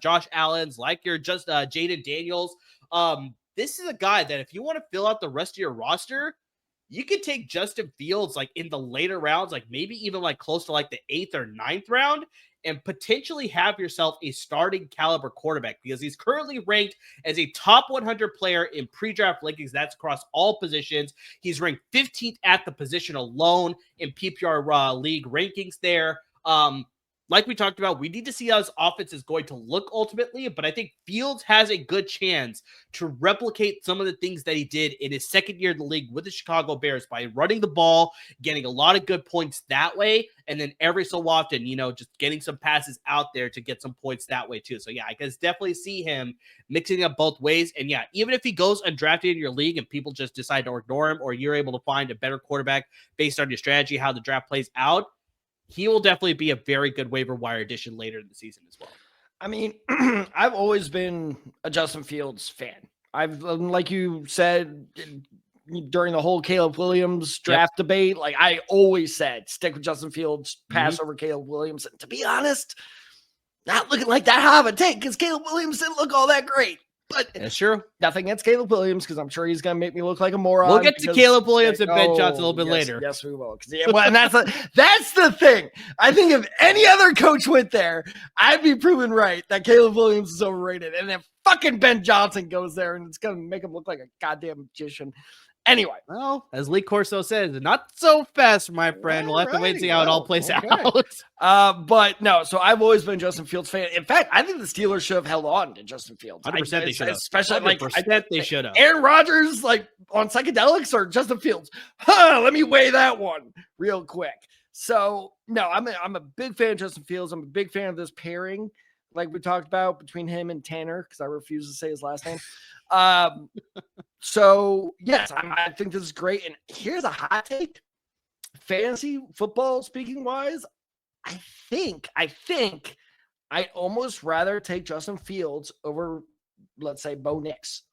Josh Allens, like your just Jaden Daniels, this is a guy that if you want to fill out the rest of your roster, you could take Justin Fields in the later rounds, maybe even close to the 8th or 9th round, and potentially have yourself a starting caliber quarterback, because he's currently ranked as a top 100 player in pre-draft rankings. That's across all positions. He's ranked 15th at the position alone in PPR league rankings there. Like we talked about, we need to see how his offense is going to look ultimately, but I think Fields has a good chance to replicate some of the things that he did in his second year in the league with the Chicago Bears by running the ball, getting a lot of good points that way, and then every so often, just getting some passes out there to get some points that way too. So yeah, I can definitely see him mixing up both ways. And yeah, even if he goes undrafted in your league and people just decide to ignore him, or you're able to find a better quarterback based on your strategy, how the draft plays out, he will definitely be a very good waiver wire addition later in the season as well. I mean, I've always been a Justin Fields fan. I've, like you said, during the whole Caleb Williams draft debate, like I always said, stick with Justin Fields, pass over Caleb Williams. And to be honest, not looking like that high of a take, because Caleb Williams didn't look all that great. But that's true. Nothing against Caleb Williams, because I'm sure he's going to make me look like a moron. We'll get to Caleb Williams and Ben Johnson a little bit later. Yes, we will. And that's the thing. I think if any other coach went there, I'd be proven right that Caleb Williams is overrated. And then fucking Ben Johnson goes there, and it's going to make him look like a goddamn magician. Anyway. Well, as Lee Corso says, not so fast, my friend. We'll have to wait and see how it all plays out. But no, so I've always been a Justin Fields fan. In fact, I think the Steelers should have held on to Justin Fields. 100% they should have. Especially they should have. Aaron Rodgers, like on psychedelics, or Justin Fields? Let me weigh that one real quick. So no, I'm a big fan of Justin Fields. I'm a big fan of this pairing, like we talked about, between him and Tanner, because I refuse to say his last name. So yes, I think this is great. And here's a hot take. Fantasy football speaking wise, I think I'd almost rather take Justin Fields over, let's say, Bo Nix.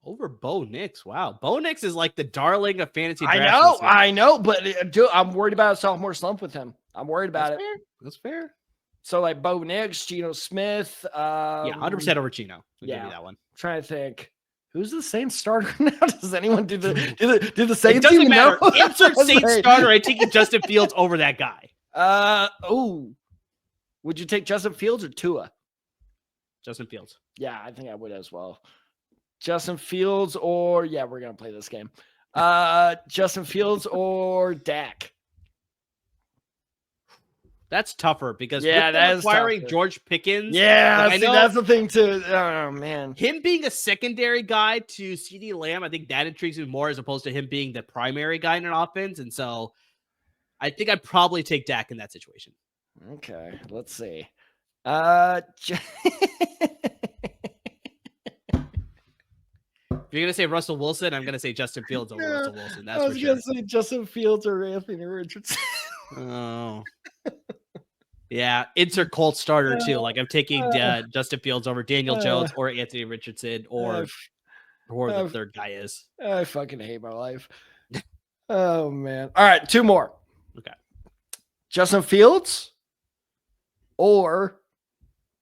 Over Bo Nix. Wow. Bo Nix is like the darling of fantasy draft. I know, but I'm worried about a sophomore slump with him. I'm worried about it. That's fair. So like Bo Nix, Geno Smith. Yeah, 100% over Geno. Give me that one. I'm trying to think. Who's the Saints starter now? Does anyone do the Saints? It doesn't even matter. know? Insert Saints starter. I take Justin Fields over that guy. Would you take Justin Fields or Tua? Justin Fields. Yeah, I think I would as well. Justin Fields or we're gonna play this game. Justin Fields or Dak. That's tougher because that acquiring George Pickens. Yeah, I know that's the thing too. Oh man, him being a secondary guy to CeeDee Lamb, I think that intrigues me more as opposed to him being the primary guy in an offense. And so, I think I'd probably take Dak in that situation. Okay, let's see. If you're gonna say Russell Wilson, I'm gonna say Justin Fields over Russell Wilson. That's for sure. I was gonna say Justin Fields or Anthony Richardson. Oh. Yeah, insert Colt starter too. Like I'm taking Justin Fields over Daniel Jones or Anthony Richardson or the third guy is. I fucking hate my life. Oh man! All right, two more. Okay, Justin Fields or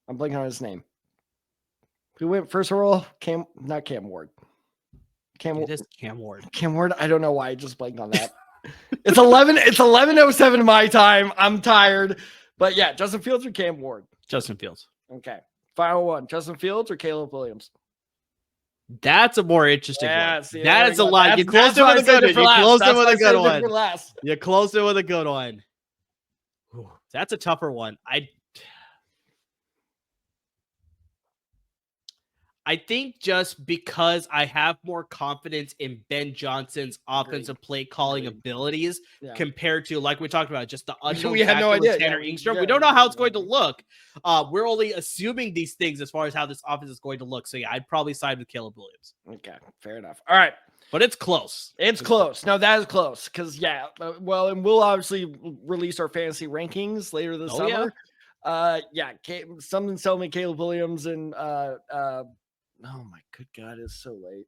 I'm blanking on his name. Who went first overall? Not Cam Ward. It is Cam Ward. Cam Ward. I don't know why I just blanked on that. It's 11:07 my time. I'm tired. But yeah, Justin Fields or Cam Ward? Justin Fields. Okay. Final one. Justin Fields or Caleb Williams? That's a more interesting one. See, that is a lot. You closed it with a good one. You closed it with a good one. You closed it with a good one. That's a tougher one. I think just because I have more confidence in Ben Johnson's offensive play calling abilities compared to, like we talked about, just the unknown. We had no idea. Tanner Engstrom. We don't know how it's going to look. We're only assuming these things as far as how this offense is going to look. So yeah, I'd probably side with Caleb Williams. Okay, fair enough. All right. But it's close. It's close. No, that is close. Because, and we'll obviously release our fantasy rankings later this summer. Something tell me Caleb Williams and oh my good God, it's so late.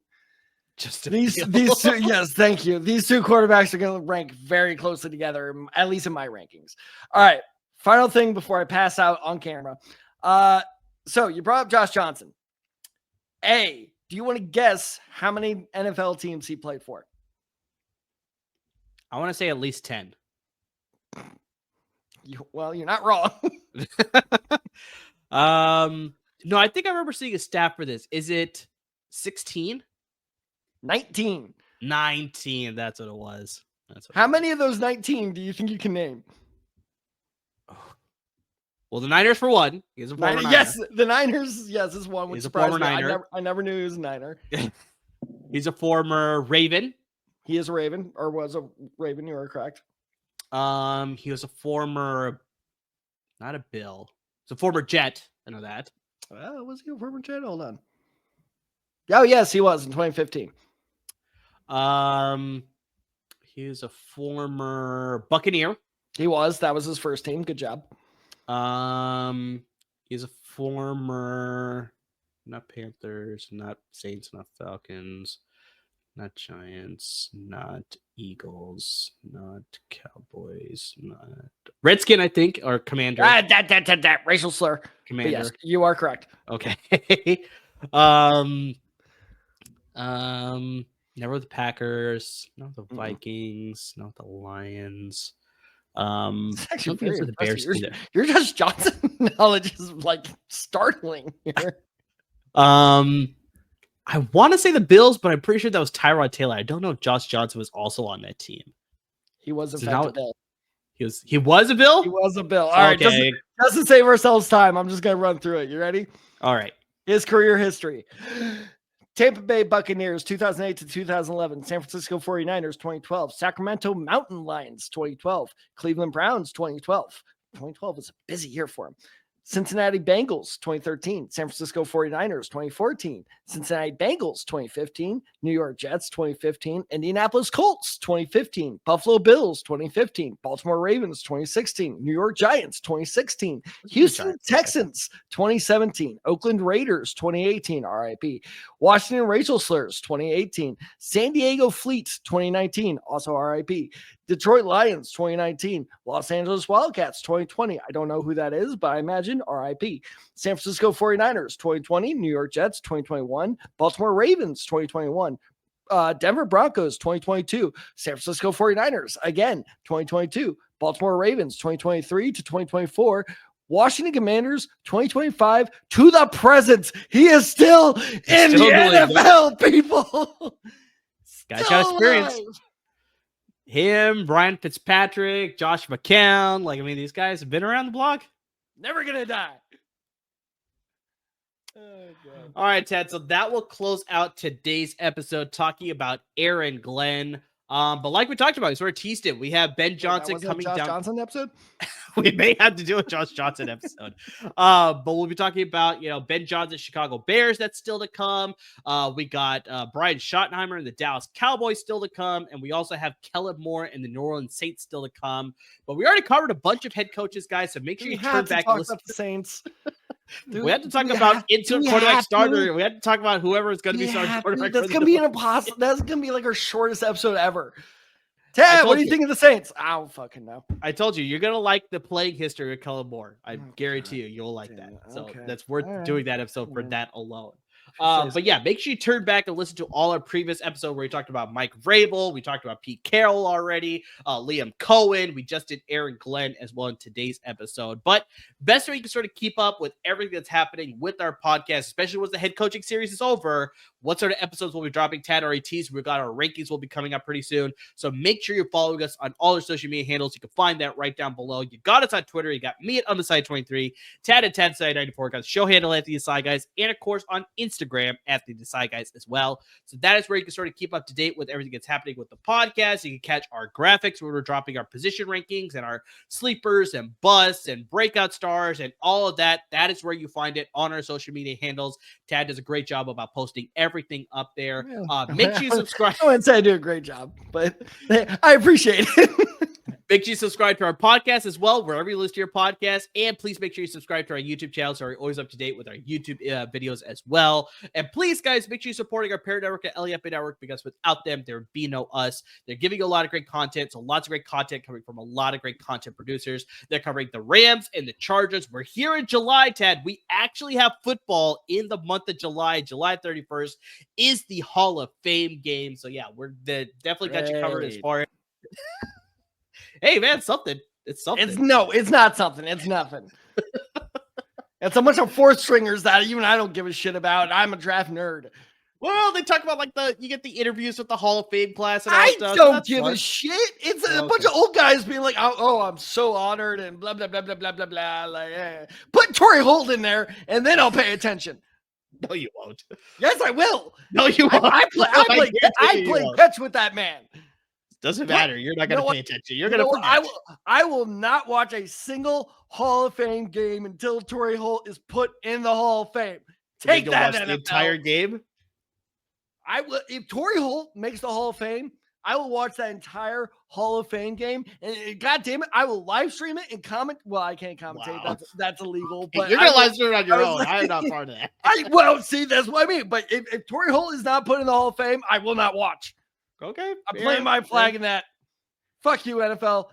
These two, yes, thank you. These two quarterbacks are going to rank very closely together, at least in my rankings. All right, final thing before I pass out on camera. So you brought up Josh Johnson. Do you want to guess how many NFL teams he played for? I want to say at least 10. You're not wrong. No, I think I remember seeing a stat for this. Is it 16? 19. 19. That's what it was. How many of those 19 do you think you can name? Well, the Niners for one. He's a former Niner. Yes, the Niners. Yes, is one. Which He's a former Niner. I never knew he was a Niner. He's a former Raven. He is a Raven, or was a Raven. You are correct. He was a former, not a Bill. He's a former Jet. I know that. Was he a former Jet? Hold on. Oh, yes, he was in 2015. He was a former Buccaneer. He was. That was his first team. Good job. He's a former, not Panthers, not Saints, not Falcons, not Giants, not Eagles, not Cowboys, not Redskin, I think, or Commander. That racial slur. Commander. Yes, you are correct. Okay. Never the Packers, not the Vikings, not the Lions. It's actually very the Bears. Your Josh Johnson knowledge is like startling here. I want to say the Bills, but I'm pretty sure that was Tyrod Taylor. I don't know if Josh Johnson was also on that team. He was in fact a Bill. He was a Bill? He was a Bill. All right, just to save ourselves time, I'm just gonna run through it. You ready? All right. His career history. Tampa Bay Buccaneers 2008 to 2011, San Francisco 49ers 2012, Sacramento Mountain Lions 2012, Cleveland Browns 2012. 2012 was a busy year for him. Cincinnati Bengals 2013, San Francisco 49ers 2014, Cincinnati Bengals 2015, New York Jets 2015, Indianapolis Colts 2015, Buffalo Bills 2015, Baltimore Ravens 2016, New York Giants 2016, Houston Texans 2017, Oakland Raiders 2018, RIP, Washington Racial Slurs 2018, San Diego Fleet 2019, also RIP, Detroit Lions 2019, Los Angeles Wildcats 2020. I don't know who that is, but I imagine RIP. San Francisco 49ers 2020, New York Jets 2021, Baltimore Ravens 2021, Denver Broncos 2022, San Francisco 49ers again 2022, Baltimore Ravens 2023 to 2024, Washington Commanders 2025 to the present. He is still in the NFL, people. Guy's got experience. Him, Brian Fitzpatrick, Josh McCown. Like, I mean, these guys have been around the block. Never gonna die. All right, Ted. So that will close out today's episode talking about Aaron Glenn. But like we talked about, we sort of teased it. We have Ben Johnson coming down. Johnson episode? We may have to do a Josh Johnson episode. But we'll be talking about, Ben Johnson, Chicago Bears, that's still to come. We got Brian Schottenheimer and the Dallas Cowboys still to come. And we also have Kellen Moore and the New Orleans Saints still to come. But we already covered a bunch of head coaches, guys. So make sure you turn back and listen to the Saints. Dude, we have to talk about interim quarterback starter. We have to talk about whoever is going to be starting quarterback. That's going to be an impossible. That's going to be like our shortest episode ever. Ted, what do you think of the Saints? I don't fucking know. I told you, you're going to like the playing history of Kellen Moore. I guarantee you'll like that. So that's worth doing that episode for that alone. But yeah, make sure you turn back and listen to all our previous episodes where we talked about Mike Vrabel. We talked about Pete Carroll already, Liam Cohen. We just did Aaron Glenn as well in today's episode. But best way you can sort of keep up with everything that's happening with our podcast, especially once the head coaching series is over, what sort of episodes will be dropping. Tad already teased. We've got our rankings will be coming up pretty soon. So make sure you're following us on all our social media handles. You can find that right down below. You got us on Twitter. You got me at Undecided23, Tad at TadSide94, guys. Show handle at The Decide Guys, and of course on Instagram at The Decide Guys as well. So that is where you can sort of keep up to date with everything that's happening with the podcast. You can catch our graphics where we're dropping our position rankings and our sleepers and busts and breakout stars and all of that. That is where you find it on our social media handles. Tad does a great job about posting everything up there. Make sure you subscribe. I wouldn't say I do a great job, but I appreciate it. Make sure you subscribe to our podcast as well, wherever you listen to your podcast. And please make sure you subscribe to our YouTube channel so we're always up to date with our YouTube videos as well. And please, guys, make sure you're supporting our parent network at LAFB Network, because without them, there would be no us. They're giving you a lot of great content. So lots of great content coming from a lot of great content producers. They're covering the Rams and the Chargers. We're here in July, Tad. We actually have football in the month of July. July 31st is the Hall of Fame game. So yeah, we're definitely got you covered as far as hey man, something. It's something. It's not something. It's nothing. It's a bunch of fourth stringers that even I don't give a shit about. I'm a draft nerd. Well, they talk about like you get the interviews with the Hall of Fame class and all I stuff. don't give a shit. It's a Okay. bunch of old guys being like, oh, I'm so honored and blah, blah, blah, blah, blah, blah, blah. Like, put Torrey Holt in there and then I'll pay attention. No, you won't. Yes, I will. No, you won't. I play catch with that man. Doesn't matter. You're not going to pay attention. You're going to forget. I will not watch a single Hall of Fame game until Torrey Holt is put in the Hall of Fame. Take that, watch the entire game. I will. If Torrey Holt makes the Hall of Fame, I will watch that entire Hall of Fame game. And God damn it, I will live stream it and comment. Well, I can't commentate. Wow. That's illegal. But you're going to live stream it on your own. I'm not part of that. See, that's what I mean. But if Torrey Holt is not put in the Hall of Fame, I will not watch. Okay. I'm playing my flag in that. Fuck you, NFL.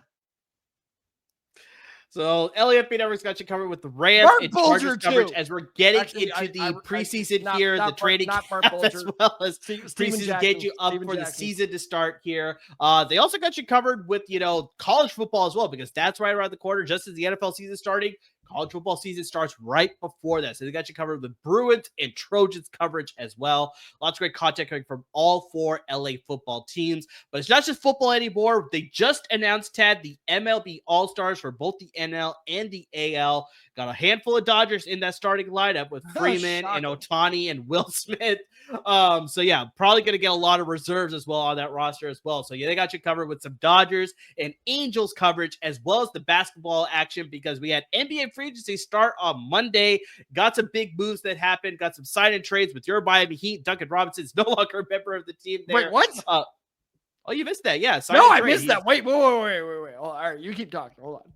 So LAFB Network's got you covered with the Rams and Chargers coverage as we're getting into the preseason here, the training camp, as well as preseason, get you up for the season to start here. They also got you covered with, college football as well, because that's right around the corner. Just as the NFL season is starting, college football season starts right before that. So they got you covered with Bruins and Trojans coverage as well. Lots of great content coming from all 4 LA football teams. But it's not just football anymore. They just announced, Tad, the MLB All-Stars for both the NL and the AL. Got a handful of Dodgers in that starting lineup with Freeman and Ohtani and Will Smith. So yeah, probably going to get a lot of reserves as well on that roster as well. So yeah, they got you covered with some Dodgers and Angels coverage, as well as the basketball action, because we had NBA free agency start on Monday. Got some big moves that happened. Got some sign-in trades with your Miami Heat. Duncan Robinson's no longer a member of the team there. Wait, what? Oh, you missed that. Yeah. No, I missed that. Wait. All right, you keep talking. Hold on.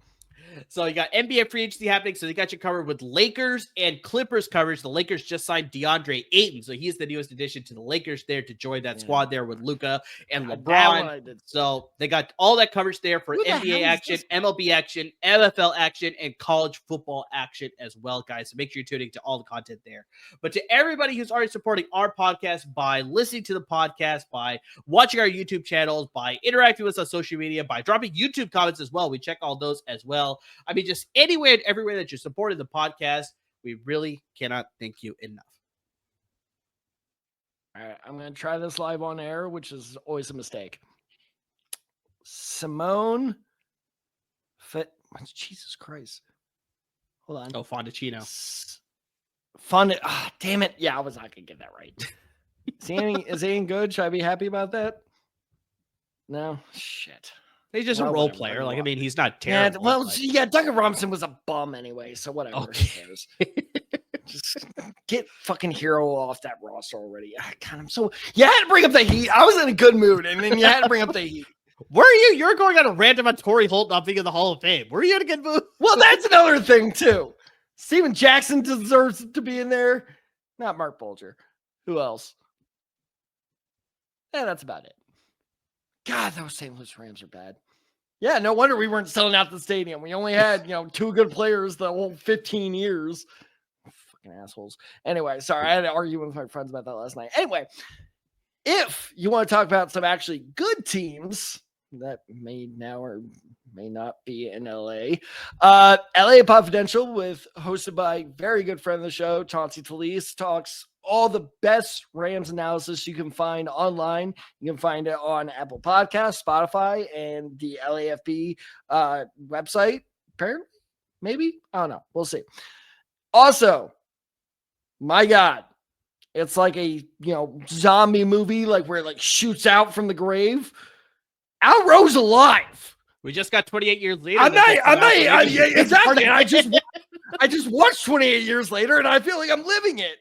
So you got NBA free agency happening. So they got you covered with Lakers and Clippers coverage. The Lakers just signed DeAndre Ayton. So he's the newest addition to the Lakers there to join that squad there with Luka and LeBron. So they got all that coverage there for NBA action, MLB action, NFL action, and college football action as well, guys. So make sure you're tuning to all the content there. But to everybody who's already supporting our podcast by listening to the podcast, by watching our YouTube channels, by interacting with us on social media, by dropping YouTube comments as well. We check all those as well. I mean, just anywhere and everywhere that you supported the podcast, we really cannot thank you enough. All right, I'm going to try this live on air, which is always a mistake. Simone Jesus Christ. Hold on. Oh, Fondacino. Damn it. Yeah, I was not going to get that right. Is he good? Should I be happy about that? No? Shit. He's just a role player. Like, I mean, he's not terrible. Yeah, Duncan Robinson was a bum anyway, so whatever. Okay. Just get fucking Hero off that roster already. You had to bring up the Heat. I was in a good mood, and then you had to bring up the Heat. Were you? You're going on a rant about Torrey Holt not being in the Hall of Fame. Were you in a good mood? Well, that's another thing, too. Steven Jackson deserves to be in there. Not Mark Bulger. Who else? Yeah, that's about it. God, those St. Louis Rams are bad. Yeah, no wonder we weren't selling out the stadium. We only had, 2 good players the whole 15 years. Fucking assholes. Anyway, sorry, I had to argue with my friends about that last night. Anyway, if you want to talk about some actually good teams that may now or may not be in LA, LA Confidential, hosted by very good friend of the show, Chauncey Talese, talks all the best Rams analysis you can find online. You can find it on Apple Podcasts, Spotify, and the LAFB website. Apparently, maybe, I don't know. We'll see. Also, my God, it's like a zombie movie, like where it like shoots out from the grave. Al Rowe's alive. We just got 28 years later. Exactly. I just watched 28 years later, and I feel like I'm living it.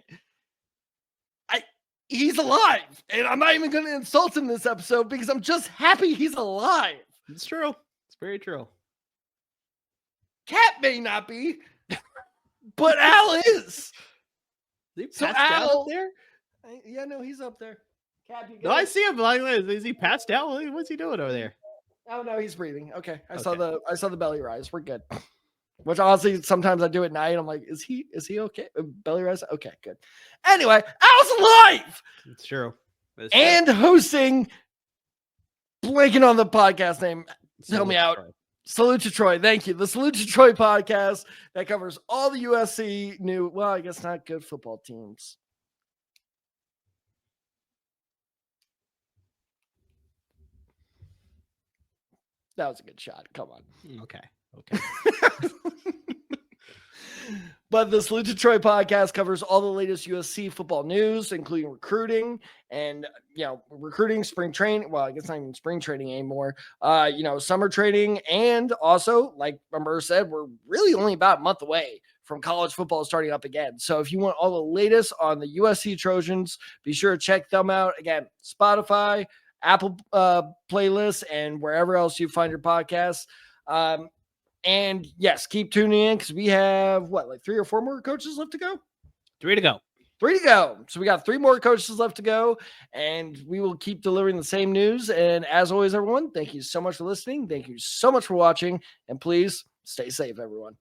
He's alive, and I'm not even going to insult him this episode because I'm just happy he's alive. It's true. It's very true. Cat may not be, but Al is. So Al up there? Yeah, no, he's up there. Cat, no, I see him. Is he passed out? What's he doing over there? Oh no, he's breathing. Okay, I saw the belly rise. We're good. Which honestly, sometimes I do at night. I'm like, is he okay? Belly rise? Okay, good. Anyway, Al's alive. It's true. And hosting, blanking on the podcast name. Help me out. Salute to Troy. Thank you. The Salute to Troy podcast that covers all the USC new, well, I guess not good football teams. That was a good shot. Come on. Okay. But the Salute to Troy podcast covers all the latest USC football news, including recruiting and, recruiting, spring training. Well, I guess not even spring training anymore. Summer training. And also, like Amber said, we're really only about a month away from college football starting up again. So if you want all the latest on the USC Trojans, be sure to check them out. Again, Spotify, Apple playlists, and wherever else you find your podcasts. And yes, keep tuning in because we have 3 or 4 more coaches left to go? 3 to go. 3 to go. So we got 3 more coaches left to go, and we will keep delivering the same news. And as always, everyone, thank you so much for listening. Thank you so much for watching, and please stay safe, everyone.